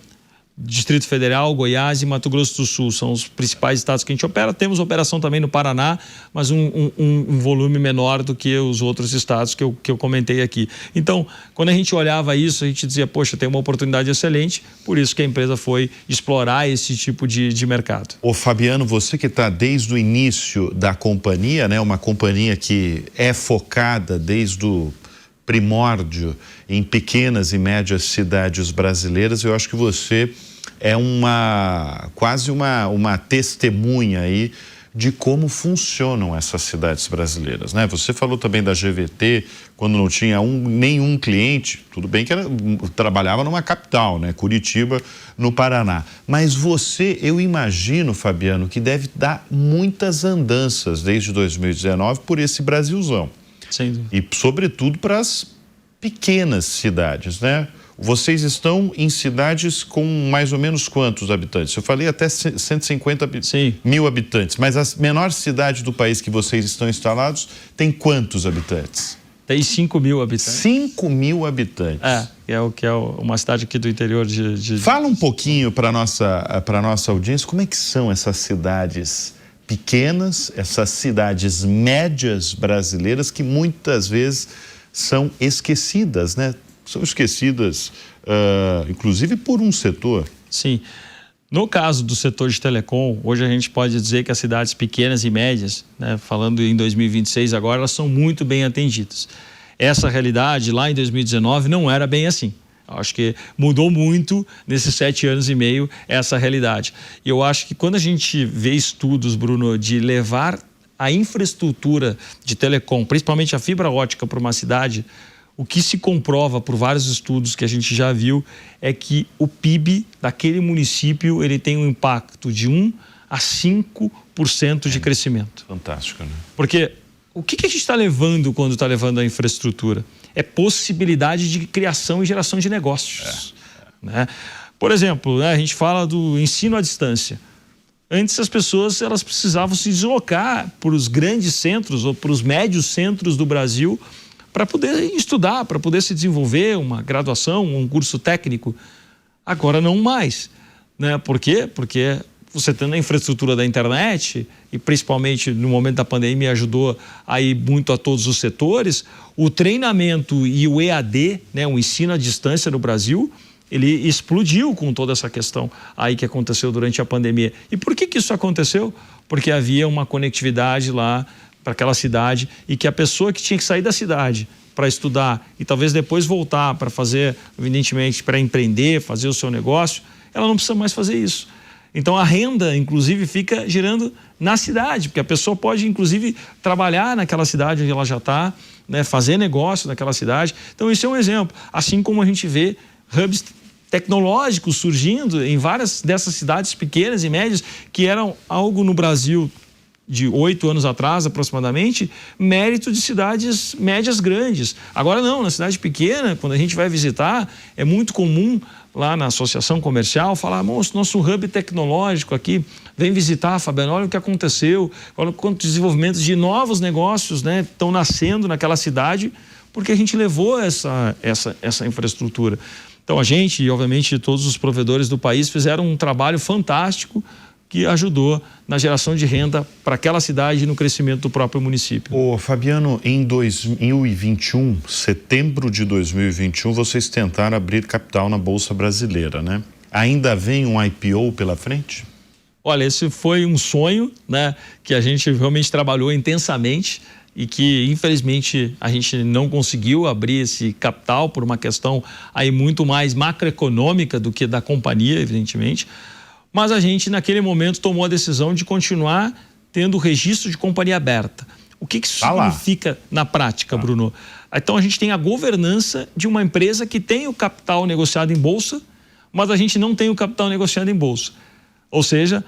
S2: Distrito Federal, Goiás e Mato Grosso do Sul. São os principais estados que a gente opera. Temos operação também no Paraná, mas um volume menor do que os outros estados que eu comentei aqui. Então, quando a gente olhava isso, a gente dizia, poxa, tem uma oportunidade excelente, por isso que a empresa foi explorar esse tipo de mercado.
S1: Ô Fabiano, você que está desde o início da companhia, né, uma companhia que é focada desde o primórdio em pequenas e médias cidades brasileiras, eu acho que você é quase uma testemunha aí de como funcionam essas cidades brasileiras, né? Você falou também da GVT, quando não tinha nenhum cliente, tudo bem que trabalhava numa capital, né? Curitiba, no Paraná. Mas você, eu imagino, Fabiano, que deve dar muitas andanças desde 2019 por esse Brasilzão.
S2: Sim.
S1: E, sobretudo, para as pequenas cidades, né? Vocês estão em cidades com mais ou menos quantos habitantes? Eu falei até 150 mil habitantes, mas a menor cidade do país que vocês estão instalados tem quantos habitantes?
S2: Tem 5 mil habitantes.
S1: 5 mil habitantes.
S2: Que é uma cidade aqui do interior de...
S1: Fala um pouquinho para a nossa audiência, como é que são essas cidades pequenas, essas cidades médias brasileiras que muitas vezes são esquecidas, né? São esquecidas, inclusive por um setor.
S2: Sim. No caso do setor de telecom, hoje a gente pode dizer que as cidades pequenas e médias, né, falando em 2026 agora, elas são muito bem atendidas. Essa realidade lá em 2019 não era bem assim. Acho que mudou muito nesses 7 anos e meio essa realidade. E eu acho que quando a gente vê estudos, Bruno, de levar a infraestrutura de telecom, principalmente a fibra ótica, para uma cidade, o que se comprova por vários estudos que a gente já viu é que o PIB daquele município ele tem um impacto de 1 a 5% de crescimento.
S1: Fantástico, né?
S2: Porque o que a gente está levando quando está levando a infraestrutura? É possibilidade de criação e geração de negócios. Né? Por exemplo, né, a gente fala do ensino à distância. Antes as pessoas elas precisavam se deslocar para os grandes centros ou para os médios centros do Brasil para poder estudar, para poder se desenvolver uma graduação, um curso técnico. Agora não mais. Né? Por quê? Porque você tendo a infraestrutura da internet, e principalmente no momento da pandemia ajudou aí muito a todos os setores, o treinamento e o EAD, né, o ensino à distância no Brasil, ele explodiu com toda essa questão aí que aconteceu durante a pandemia. E por que isso aconteceu? Porque havia uma conectividade lá para aquela cidade e que a pessoa que tinha que sair da cidade para estudar e talvez depois voltar para fazer, evidentemente, para empreender, fazer o seu negócio, ela não precisa mais fazer isso. Então a renda, inclusive, fica girando na cidade, porque a pessoa pode, inclusive, trabalhar naquela cidade onde ela já está, né, fazer negócio naquela cidade. Então isso é um exemplo. Assim como a gente vê hubs tecnológicos surgindo em várias dessas cidades pequenas e médias que eram algo no Brasil de 8 anos atrás, aproximadamente, mérito de cidades médias grandes. Agora não, na cidade pequena, quando a gente vai visitar, é muito comum lá na associação comercial falar, moço, nosso hub tecnológico aqui, vem visitar, Fabiano, olha o que aconteceu, olha quantos desenvolvimentos de novos negócios, né, estão nascendo naquela cidade, porque a gente levou essa infraestrutura. Então a gente, e obviamente todos os provedores do país, fizeram um trabalho fantástico que ajudou na geração de renda para aquela cidade e no crescimento do próprio município.
S1: Ô, Fabiano, em 2021, setembro de 2021, vocês tentaram abrir capital na Bolsa Brasileira, né? Ainda vem um IPO pela frente?
S2: Olha, esse foi um sonho, né, que a gente realmente trabalhou intensamente e que, infelizmente, a gente não conseguiu abrir esse capital por uma questão aí muito mais macroeconômica do que da companhia, evidentemente. Mas a gente, naquele momento, tomou a decisão de continuar tendo o registro de companhia aberta. O que isso significa na prática, Bruno? Então, a gente tem a governança de uma empresa que tem o capital negociado em bolsa, mas a gente não tem o capital negociado em bolsa. Ou seja,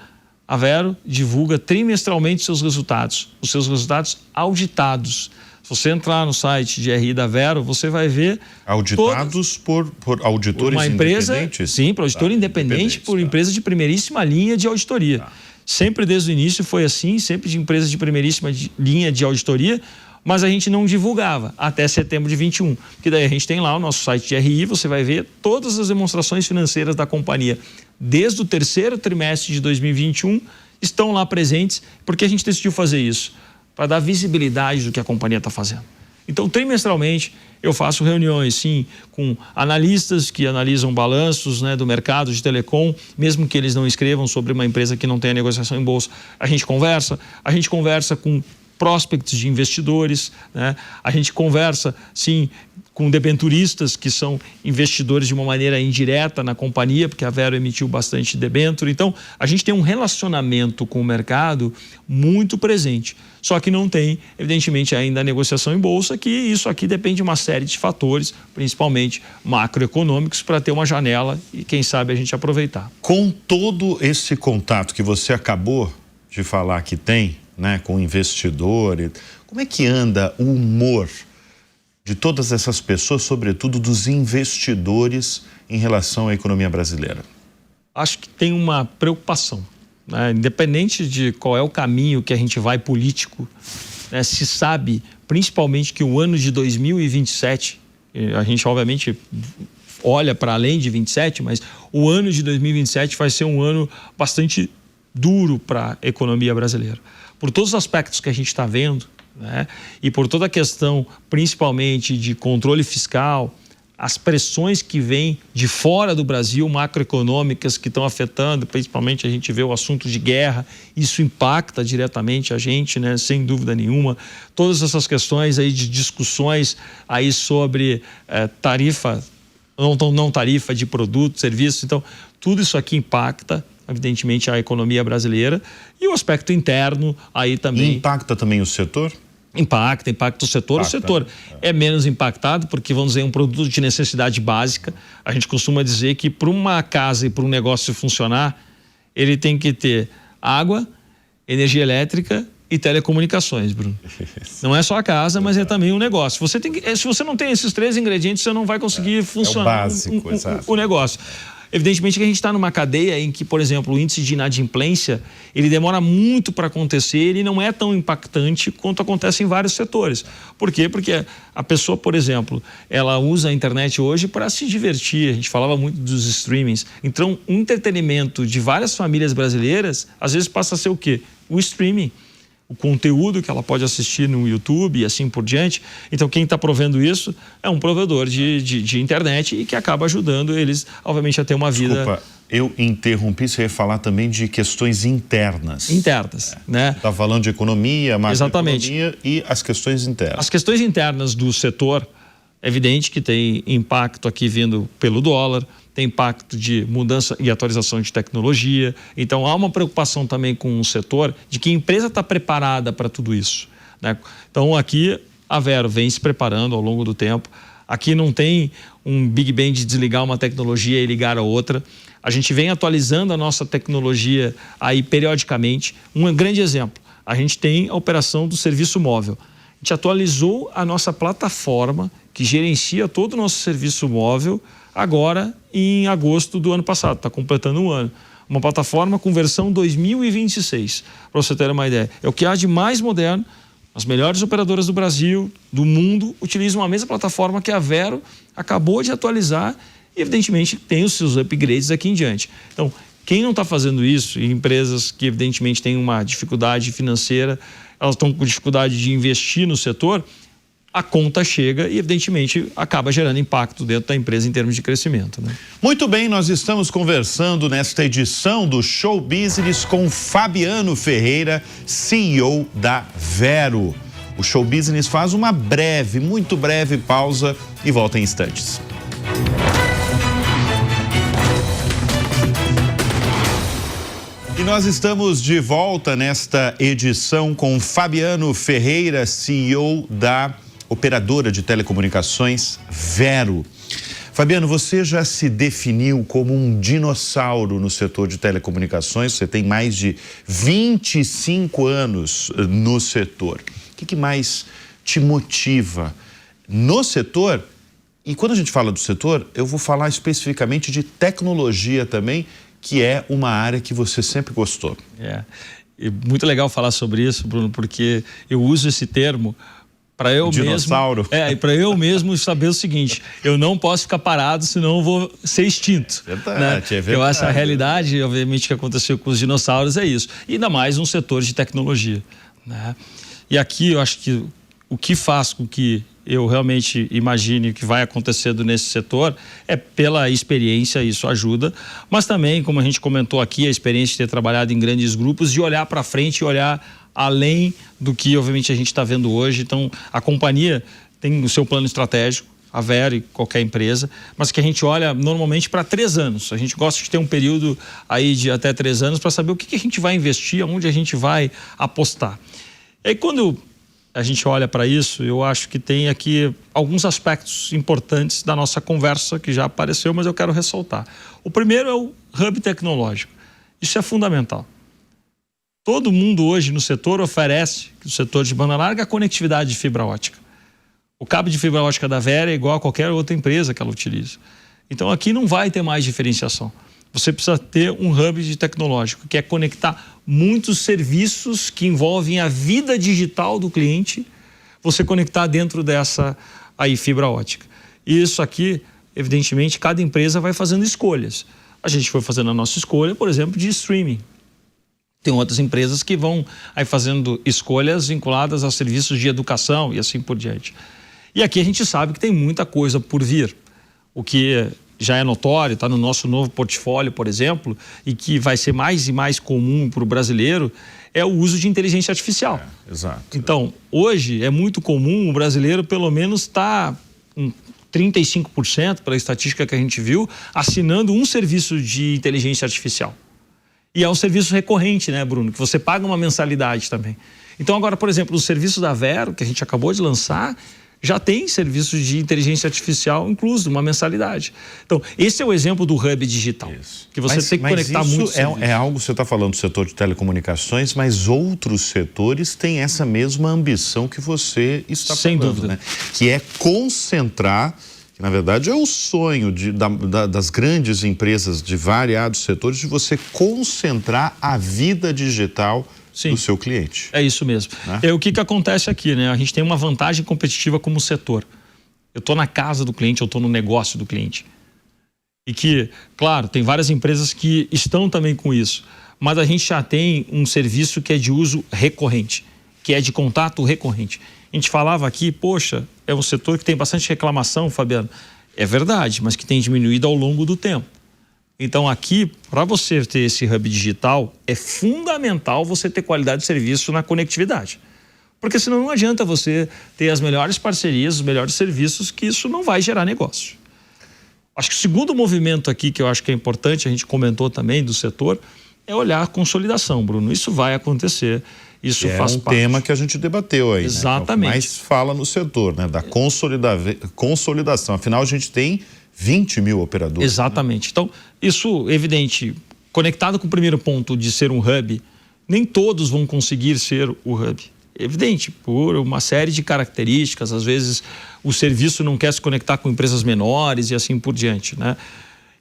S2: a Vero divulga trimestralmente os seus resultados auditados. Se você entrar no site de RI da Vero, você vai ver...
S1: Auditados por auditores independentes?
S2: Sim, por auditor independente, por empresa de primeiríssima linha de auditoria. Sempre desde o início foi assim, sempre de empresas de primeiríssima linha de auditoria, mas a gente não divulgava até setembro de 21. Porque daí a gente tem lá o nosso site de RI, você vai ver todas as demonstrações financeiras da companhia desde o terceiro trimestre de 2021, estão lá presentes, porque a gente decidiu fazer isso, para dar visibilidade do que a companhia está fazendo. Então, trimestralmente, eu faço reuniões, sim, com analistas que analisam balanços, né, do mercado de telecom, mesmo que eles não escrevam sobre uma empresa que não tenha negociação em bolsa. A gente conversa com prospects de investidores, né? A gente conversa, sim, com debenturistas que são investidores de uma maneira indireta na companhia, porque a Vero emitiu bastante debênture. Então, a gente tem um relacionamento com o mercado muito presente. Só que não tem, evidentemente, ainda a negociação em bolsa, que isso aqui depende de uma série de fatores, principalmente macroeconômicos, para ter uma janela e, quem sabe, a gente aproveitar.
S1: Com todo esse contato que você acabou de falar que tem, né, com investidor, como é que anda o humor de todas essas pessoas, sobretudo dos investidores, em relação à economia brasileira?
S2: Acho que tem uma preocupação, né? Independente de qual é o caminho que a gente vai político, né, se sabe, principalmente, que o ano de 2027, a gente obviamente olha para além de 27, mas o ano de 2027 vai ser um ano bastante duro para a economia brasileira. Por todos os aspectos que a gente está vendo, né, e por toda a questão, principalmente, de controle fiscal, as pressões que vêm de fora do Brasil, macroeconômicas, que estão afetando, principalmente a gente vê o assunto de guerra, isso impacta diretamente a gente, né, sem dúvida nenhuma. Todas essas questões aí de discussões aí sobre tarifa, não tarifa de produtos, serviços, então tudo isso aqui impacta, evidentemente, a economia brasileira e o aspecto interno aí também.
S1: E impacta também o setor?
S2: Impacta o setor. O setor é menos impactado porque, vamos dizer, é um produto de necessidade básica. A gente costuma dizer que para uma casa e para um negócio funcionar, ele tem que ter água, energia elétrica e telecomunicações, Bruno. Não é só a casa, mas é também um negócio. Se você não tem esses 3 ingredientes, você não vai conseguir funcionar o negócio. Evidentemente que a gente está numa cadeia em que, por exemplo, o índice de inadimplência, ele demora muito para acontecer, ele não é tão impactante quanto acontece em vários setores. Por quê? Porque a pessoa, por exemplo, ela usa a internet hoje para se divertir, a gente falava muito dos streamings. Então, o entretenimento de várias famílias brasileiras, às vezes passa a ser o quê? O streaming. o conteúdo que ela pode assistir no YouTube e assim por diante. Então, quem está provendo isso é um provedor de internet e que acaba ajudando eles, obviamente, a ter uma vida...
S1: Desculpa, eu interrompi, você ia falar também de questões internas.
S2: Internas, né?
S1: Você está falando de economia, macroeconomia e as questões internas.
S2: As questões internas do setor, é evidente que tem impacto aqui vindo pelo dólar, tem impacto de mudança e atualização de tecnologia. Então, há uma preocupação também com o setor de que a empresa está preparada para tudo isso, né? Então, aqui a Vero vem se preparando ao longo do tempo. Aqui não tem um Big Bang de desligar uma tecnologia e ligar a outra. A gente vem atualizando a nossa tecnologia aí periodicamente. Um grande exemplo, a gente tem a operação do serviço móvel. A gente atualizou a nossa plataforma que gerencia todo o nosso serviço móvel agora em agosto do ano passado, está completando um ano. Uma plataforma com versão 2026, para você ter uma ideia. É o que há de mais moderno. As melhores operadoras do Brasil, do mundo, utilizam a mesma plataforma que a Vero acabou de atualizar e, evidentemente, tem os seus upgrades aqui em diante. Então, quem não está fazendo isso, e empresas que, evidentemente, têm uma dificuldade financeira, elas estão com dificuldade de investir no setor, a conta chega e, evidentemente, acaba gerando impacto dentro da empresa em termos de crescimento, né?
S1: Muito bem, nós estamos conversando nesta edição do Show Business com Fabiano Ferreira, CEO da Vero. O Show Business faz uma breve, muito breve pausa e volta em instantes. E nós estamos de volta nesta edição com Fabiano Ferreira, CEO da operadora de telecomunicações Vero. Fabiano, você já se definiu como um dinossauro no setor de telecomunicações, você tem mais de 25 anos no setor. O que mais te motiva no setor? E quando a gente fala do setor, eu vou falar especificamente de tecnologia também, que é uma área que você sempre gostou.
S2: É muito legal falar sobre isso, Bruno, porque eu uso esse termo para eu
S1: dinossauro.
S2: mesmo, e para eu mesmo saber o seguinte: eu não posso ficar parado, senão eu vou ser extinto.
S1: Verdade,
S2: né?
S1: É verdade.
S2: Eu acho a realidade, obviamente, que aconteceu com os dinossauros é isso. E ainda mais um setor de tecnologia, né? E aqui eu acho que o que faz com que eu realmente imagine o que vai acontecendo nesse setor é pela experiência, isso ajuda, mas também, como a gente comentou aqui, a experiência de ter trabalhado em grandes grupos, de olhar para frente e olhar além do que, obviamente, a gente está vendo hoje. Então, a companhia tem o seu plano estratégico, a Vero e qualquer empresa, mas que a gente olha normalmente para 3 anos. A gente gosta de ter um período aí de até 3 anos para saber o que a gente vai investir, aonde a gente vai apostar. E aí, quando a gente olha para isso, eu acho que tem aqui alguns aspectos importantes da nossa conversa que já apareceu, mas eu quero ressaltar. O primeiro é o hub tecnológico. Isso é fundamental. Todo mundo hoje no setor oferece, no setor de banda larga, a conectividade de fibra ótica. O cabo de fibra ótica da Vero é igual a qualquer outra empresa que ela utiliza. Então aqui não vai ter mais diferenciação. Você precisa ter um hub de tecnológico, que é conectar muitos serviços que envolvem a vida digital do cliente, você conectar dentro dessa aí fibra ótica. E isso aqui, evidentemente, cada empresa vai fazendo escolhas. A gente foi fazendo a nossa escolha, por exemplo, de streaming. Tem outras empresas que vão aí fazendo escolhas vinculadas a serviços de educação e assim por diante. E aqui a gente sabe que tem muita coisa por vir. O que já é notório, está no nosso novo portfólio, por exemplo, e que vai ser mais e mais comum para o brasileiro, é o uso de inteligência artificial.
S1: Exato.
S2: Então, hoje é muito comum o brasileiro, pelo menos, estar com 35%, pela estatística que a gente viu, assinando um serviço de inteligência artificial. E é um serviço recorrente, né, Bruno? Que você paga uma mensalidade também. Então, agora, por exemplo, o serviço da Vero, que a gente acabou de lançar, já tem serviços de inteligência artificial incluso, uma mensalidade. Então, esse é o exemplo do hub digital. Isso. Que você tem que conectar muito.
S1: É algo, você está falando do setor de telecomunicações, mas outros setores têm essa mesma ambição que você está falando.
S2: Sem dúvida.
S1: Né? Que é concentrar, que na verdade é o sonho das grandes empresas de variados setores, de você concentrar a vida digital do seu cliente.
S2: É isso mesmo. Né? O que acontece aqui, né? A gente tem uma vantagem competitiva como setor. Eu estou na casa do cliente, eu estou no negócio do cliente. E que, claro, tem várias empresas que estão também com isso, mas a gente já tem um serviço que é de uso recorrente. que é de contato recorrente. A gente falava aqui, poxa, é um setor que tem bastante reclamação, Fabiano. É verdade, mas que tem diminuído ao longo do tempo. Então aqui, para você ter esse hub digital, é fundamental você ter qualidade de serviço na conectividade. Porque senão não adianta você ter as melhores parcerias, os melhores serviços, que isso não vai gerar negócio. Acho que o segundo movimento aqui, que eu acho que é importante, a gente comentou também do setor, é olhar a consolidação, Bruno. Isso vai acontecer, isso faz parte.
S1: É um tema que a gente debateu aí,
S2: exatamente,
S1: né? Mais fala no setor, né? Da consolidação. Afinal, a gente tem 20 mil operadores.
S2: Exatamente. Né? Então, isso, evidente, conectado com o primeiro ponto de ser um hub, nem todos vão conseguir ser o hub. Evidente, por uma série de características, às vezes o serviço não quer se conectar com empresas menores e assim por diante, né?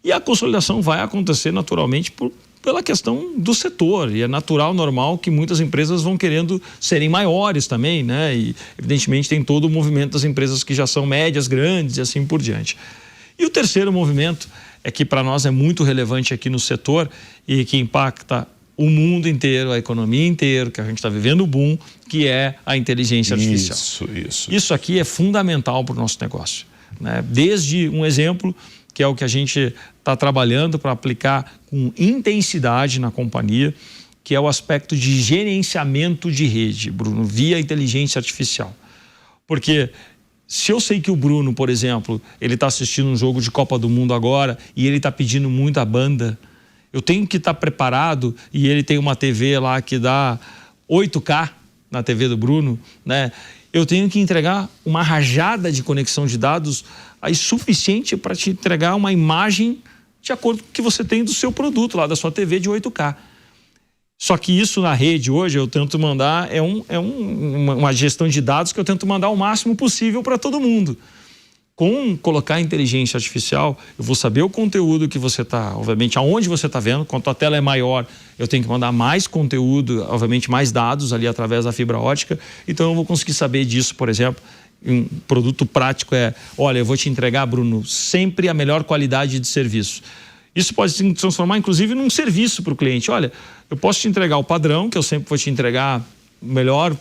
S2: E a consolidação vai acontecer naturalmente pela questão do setor, e é natural, normal que muitas empresas vão querendo serem maiores também, né? E evidentemente tem todo o movimento das empresas que já são médias, grandes e assim por diante. E o terceiro movimento é que para nós é muito relevante aqui no setor e que impacta o mundo inteiro, a economia inteira, que a gente está vivendo o boom, que é a inteligência artificial. Isso aqui é fundamental para o nosso negócio, né? Desde um exemplo, que é o que a gente está trabalhando para aplicar com intensidade na companhia, que é o aspecto de gerenciamento de rede, Bruno, via inteligência artificial. Porque se eu sei que o Bruno, por exemplo, ele está assistindo um jogo de Copa do Mundo agora e ele está pedindo muita banda, eu tenho que estar preparado, e ele tem uma TV lá que dá 8K na TV do Bruno, né? Eu tenho que entregar uma rajada de conexão de dados aí suficiente para te entregar uma imagem de acordo com o que você tem do seu produto lá, da sua TV de 8K. Só que isso na rede hoje eu tento mandar, uma gestão de dados que eu tento mandar o máximo possível para todo mundo. Com colocar inteligência artificial, eu vou saber o conteúdo que você está, obviamente, aonde você está vendo. Quanto a tela é maior, eu tenho que mandar mais conteúdo, obviamente, mais dados ali através da fibra ótica. Então, eu vou conseguir saber disso, por exemplo. Um produto prático é, olha, eu vou te entregar, Bruno, sempre a melhor qualidade de serviço. Isso pode se transformar, inclusive, num serviço para o cliente. Olha, eu posso te entregar o padrão, que eu sempre vou te entregar o melhor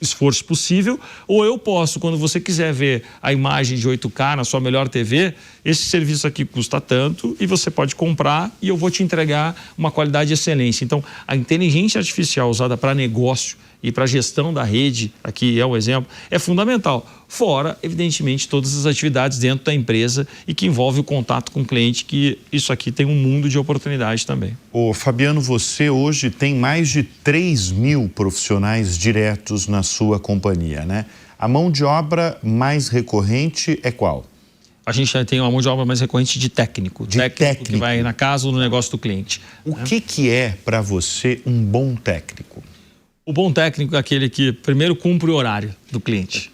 S2: esforço possível, ou eu posso, quando você quiser ver a imagem de 8K na sua melhor TV, esse serviço aqui custa tanto e você pode comprar e eu vou te entregar uma qualidade de excelência. Então, a inteligência artificial usada para negócio e para gestão da rede, aqui é um exemplo, é fundamental. Fora, evidentemente, todas as atividades dentro da empresa e que envolve o contato com o cliente, que isso aqui tem um mundo de oportunidades também.
S1: Ô, Fabiano, você hoje tem mais de 3 mil profissionais diretos na sua companhia, né? A mão de obra mais recorrente é qual?
S2: A gente tem uma mão de obra mais recorrente de técnico. Técnico que vai na casa ou no negócio do cliente.
S1: O que é para você um bom técnico?
S2: O bom técnico é aquele que primeiro cumpre o horário do cliente.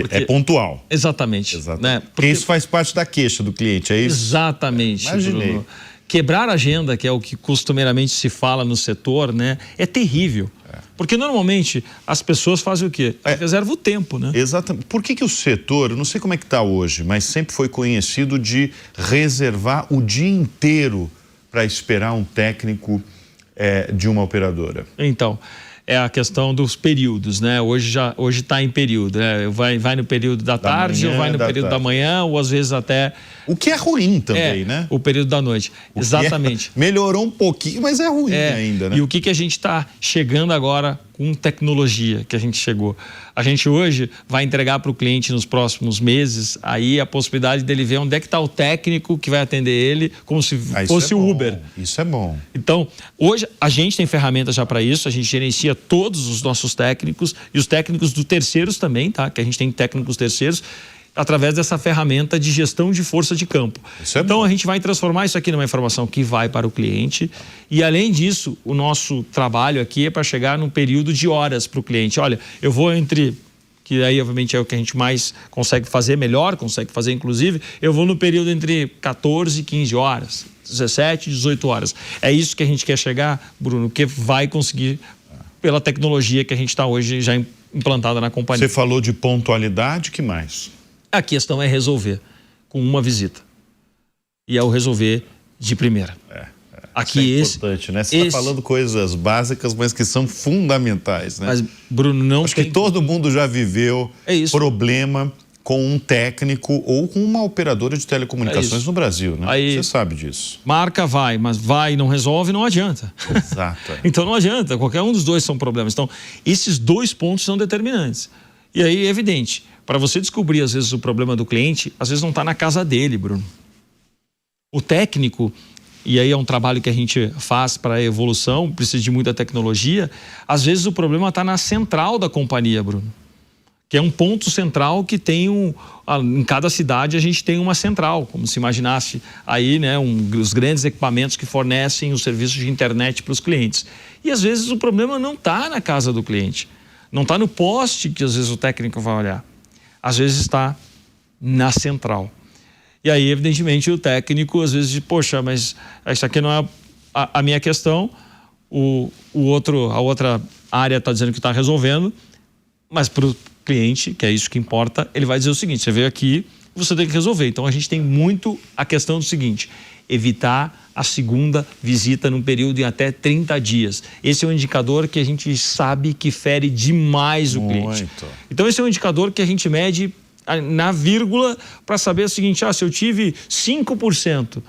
S1: É pontual.
S2: Exatamente. Né?
S1: Porque isso faz parte da queixa do cliente, é isso?
S2: Exatamente, Bruno. Quebrar a agenda, que é o que costumeiramente se fala no setor, né, é terrível. Porque normalmente as pessoas fazem o quê? Reserva o tempo, né?
S1: Exatamente. Por que o setor, eu não sei como é que está hoje, mas sempre foi conhecido de reservar o dia inteiro para esperar um técnico de uma operadora?
S2: Então, é a questão dos períodos, né? Hoje está em período, né? Vai no período da tarde,
S1: manhã,
S2: ou vai no período da manhã, ou às vezes até...
S1: O que é ruim também, né?
S2: O período da noite, exatamente.
S1: Melhorou um pouquinho, mas é ruim ainda, né?
S2: E o que a gente está chegando agora com tecnologia que a gente chegou? A gente hoje vai entregar para o cliente nos próximos meses aí a possibilidade dele ver onde é que está o técnico que vai atender ele, como se fosse o Uber.
S1: Isso é bom.
S2: Então, hoje a gente tem ferramentas já para isso, a gente gerencia todos os nossos técnicos e os técnicos dos terceiros também, tá? Que a gente tem técnicos terceiros, através dessa ferramenta de gestão de força de campo. Então, a gente vai transformar isso aqui numa informação que vai para o cliente e, além disso, o nosso trabalho aqui é para chegar num período de horas para o cliente. Olha, eu vou que aí, obviamente, é o que a gente mais consegue fazer, melhor consegue fazer, inclusive, eu vou no período entre 14 e 15 horas, 17 e 18 horas. É isso que a gente quer chegar, Bruno, que vai conseguir pela tecnologia que a gente está hoje já implantada na companhia.
S1: Você falou de pontualidade, que mais?
S2: A questão é resolver com uma visita. E é o resolver de primeira. Aqui
S1: isso é importante, né? Você está falando coisas básicas, mas que são fundamentais, né?
S2: Mas, Bruno, não
S1: Acho que todo mundo já viveu problema com um técnico ou com uma operadora de telecomunicações no Brasil, né? Você sabe disso.
S2: Marca vai, mas vai e não resolve, não adianta.
S1: Exato.
S2: Então não adianta, qualquer um dos dois são problemas. Então, esses dois pontos são determinantes. E aí é evidente, para você descobrir às vezes o problema do cliente, às vezes não está na casa dele, Bruno. O técnico, e aí é um trabalho que a gente faz para a evolução, precisa de muita tecnologia, às vezes o problema está na central da companhia, Bruno. Que é um ponto central que tem em cada cidade a gente tem uma central, como se imaginasse aí, né, os grandes equipamentos que fornecem os serviços de internet para os clientes. E às vezes o problema não está na casa do cliente, não está no poste que às vezes o técnico vai olhar, às vezes está na central. E aí, evidentemente, o técnico às vezes diz, poxa, mas isso aqui não é a minha questão, a outra área está dizendo que está resolvendo, mas para o cliente, que é isso que importa, ele vai dizer o seguinte, você veio aqui, você tem que resolver. Então a gente tem muito a questão do seguinte, evitar a segunda visita num período de até 30 dias. Esse é um indicador que a gente sabe que fere demais o cliente. Então esse é um indicador que a gente mede na vírgula para saber o seguinte, se eu tive 5%,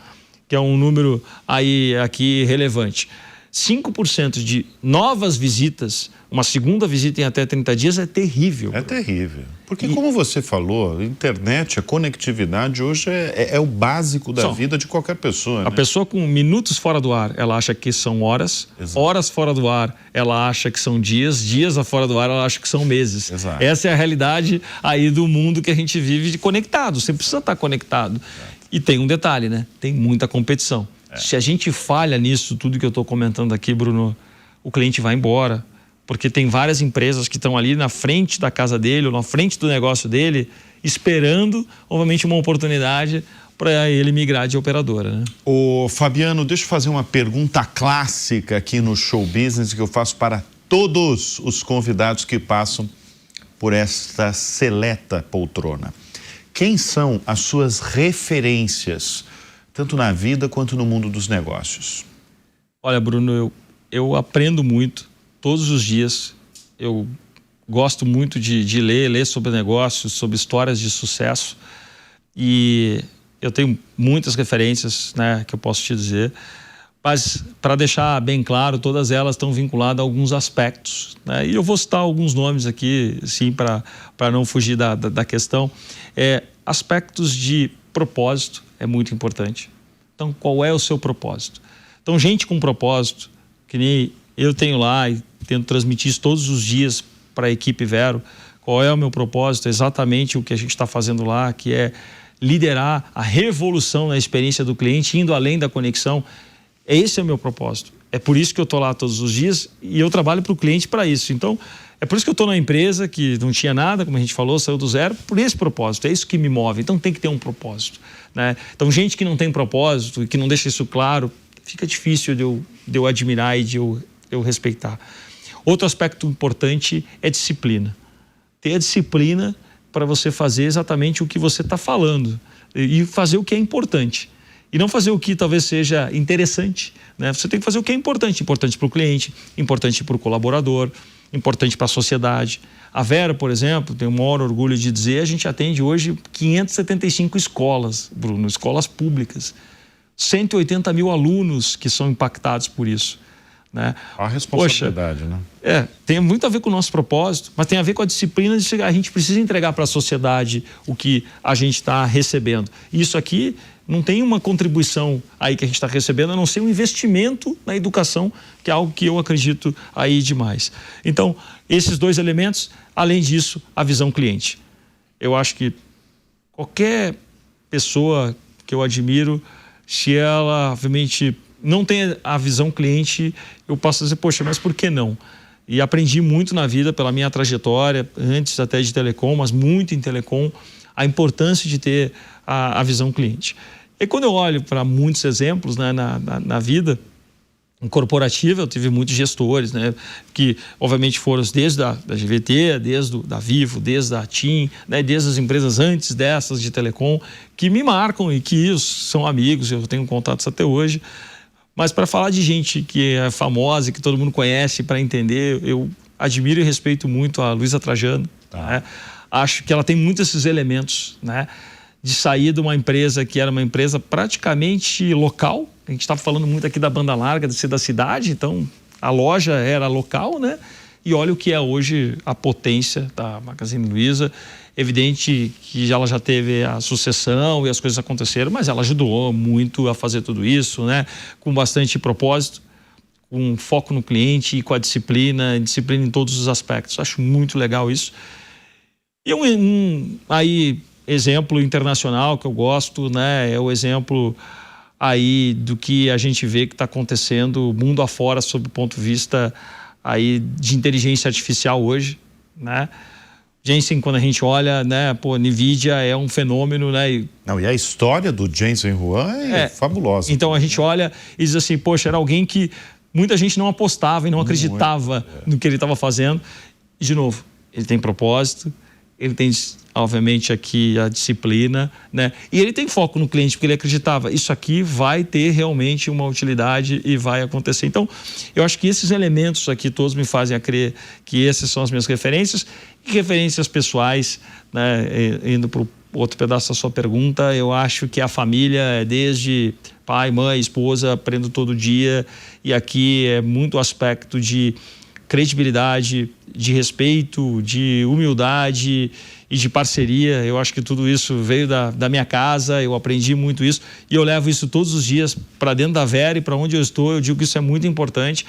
S2: que é um número aí aqui relevante, 5% de novas visitas, uma segunda visita em até 30 dias é terrível.
S1: É terrível. Porque como você falou, a internet, a conectividade hoje é o básico da vida de qualquer pessoa.
S2: A pessoa com minutos fora do ar, ela acha que são horas. Exato. Horas fora do ar, ela acha que são dias. Dias fora do ar, ela acha que são meses.
S1: Exato.
S2: Essa é a realidade aí do mundo que a gente vive de conectado. Você precisa estar conectado. Exato. E tem um detalhe, né? Tem muita competição. Se a gente falha nisso, tudo que eu estou comentando aqui, Bruno, o cliente vai embora. Porque tem várias empresas que estão ali na frente da casa dele, ou na frente do negócio dele, esperando, obviamente, uma oportunidade para ele migrar de operadora, né?
S1: Ô, Fabiano, deixa eu fazer uma pergunta clássica aqui no Show Business que eu faço para todos os convidados que passam por esta seleta poltrona. Quem são as suas referências, tanto na vida quanto no mundo dos negócios?
S2: Olha, Bruno, eu aprendo muito todos os dias. Eu gosto muito de ler sobre negócios, sobre histórias de sucesso. E eu tenho muitas referências, né, que eu posso te dizer. Mas, para deixar bem claro, todas elas estão vinculadas a alguns aspectos, né? E eu vou citar alguns nomes aqui, sim, para não fugir da questão. Aspectos de propósito é muito importante. Então, qual é o seu propósito? Então, gente com propósito, que nem eu tenho lá e tento transmitir isso todos os dias para a equipe Vero. Qual é o meu propósito? Exatamente o que a gente está fazendo lá, que é liderar a revolução na experiência do cliente, indo além da conexão. Esse é o meu propósito. É por isso que eu estou lá todos os dias e eu trabalho para o cliente para isso. Então, é por isso que eu estou na empresa que não tinha nada, como a gente falou, saiu do zero, por esse propósito. É isso que me move. Então, tem que ter um propósito, né? Então, gente que não tem propósito e que não deixa isso claro, fica difícil de eu admirar e de eu respeitar. Outro aspecto importante é disciplina. Ter a disciplina para você fazer exatamente o que você está falando e fazer o que é importante. E não fazer o que talvez seja interessante, né? Você tem que fazer o que é importante para o cliente, importante para o colaborador, importante para a sociedade. A Vero, por exemplo, tenho o maior orgulho de dizer, a gente atende hoje 575 escolas, Bruno, escolas públicas. 180 mil alunos que são impactados por isso, né?
S1: A responsabilidade, né?
S2: Tem muito a ver com o nosso propósito, mas tem a ver com a disciplina de a gente precisa entregar para a sociedade o que a gente está recebendo. Isso aqui não tem uma contribuição aí que a gente está recebendo, a não ser um investimento na educação, que é algo que eu acredito aí demais. Então, esses dois elementos, além disso, a visão cliente. Eu acho que qualquer pessoa que eu admiro, se ela, obviamente, não tem a visão cliente, eu posso dizer, poxa, mas por que não? E aprendi muito na vida, pela minha trajetória, antes até de telecom, mas muito em telecom, a importância de ter a visão cliente. E quando eu olho para muitos exemplos, né, na vida corporativa, eu tive muitos gestores, né, que obviamente foram desde da GVT, desde da Vivo, desde da TIM, né, desde as empresas antes dessas de telecom, que me marcam e que são amigos, eu tenho contatos até hoje. Mas para falar de gente que é famosa, que todo mundo conhece, para entender, eu admiro e respeito muito a Luísa Trajano. Né? Acho que ela tem muitos esses elementos, né? De sair de uma empresa que era uma empresa praticamente local. A gente estava falando muito aqui da banda larga, de ser da cidade, então a loja era local, né? E olha o que é hoje a potência da Magazine Luiza. Evidente que ela já teve a sucessão e as coisas aconteceram, mas ela ajudou muito a fazer tudo isso, né? Com bastante propósito, com foco no cliente e com a disciplina em todos os aspectos. Acho muito legal isso. E aí, exemplo internacional que eu gosto, né? É o exemplo aí do que a gente vê que está acontecendo mundo afora sob o ponto de vista aí de inteligência artificial hoje, né? Jensen, quando a gente olha, né, pô, NVIDIA é um fenômeno, né?
S1: Não, e a história do Jensen Huang é fabulosa.
S2: Então a gente olha e diz assim, poxa, era alguém que muita gente não apostava e não acreditava no que ele estava fazendo. E, de novo, ele tem propósito, ele tem, obviamente, aqui a disciplina, né? E ele tem foco no cliente, porque ele acreditava, isso aqui vai ter realmente uma utilidade e vai acontecer. Então, eu acho que esses elementos aqui todos me fazem a crer que essas são as minhas referências e referências pessoais, né? Indo para o outro pedaço da sua pergunta, eu acho que a família é desde pai, mãe, esposa, aprendo todo dia, e aqui é muito aspecto de credibilidade, de respeito, de humildade e de parceria. Eu acho que tudo isso veio da minha casa, eu aprendi muito isso e eu levo isso todos os dias para dentro da Vera e para onde eu estou. Eu digo que isso é muito importante.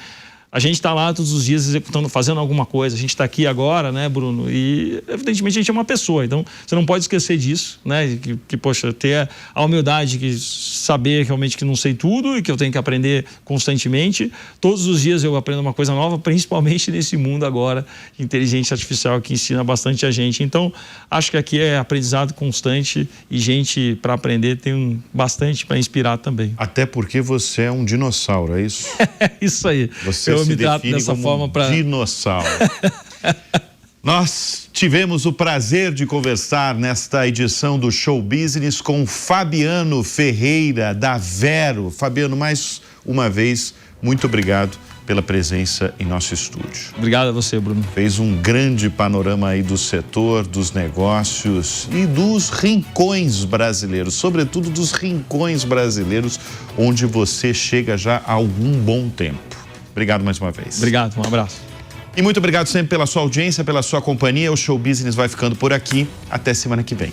S2: A gente está lá todos os dias executando, fazendo alguma coisa. A gente está aqui agora, né, Bruno? E, evidentemente, a gente é uma pessoa. Então, você não pode esquecer disso, né? Poxa, ter a humildade de saber realmente que não sei tudo e que eu tenho que aprender constantemente. Todos os dias eu aprendo uma coisa nova, principalmente nesse mundo agora de inteligência artificial que ensina bastante a gente. Então, acho que aqui é aprendizado constante e gente para aprender tem bastante para inspirar também.
S1: Até porque você é um dinossauro, é isso?
S2: É isso aí.
S1: Você se define dessa forma para dinossauro. Nós tivemos o prazer de conversar nesta edição do Show Business com Fabiano Ferreira, da Vero. Fabiano, mais uma vez, muito obrigado pela presença em nosso estúdio.
S2: Obrigado a você, Bruno.
S1: Fez um grande panorama aí do setor, dos negócios e dos rincões brasileiros, sobretudo dos rincões brasileiros, onde você chega já há algum bom tempo. Obrigado mais uma vez.
S2: Obrigado, um abraço.
S1: E muito obrigado sempre pela sua audiência, pela sua companhia. O Show Business vai ficando por aqui. Até semana que vem.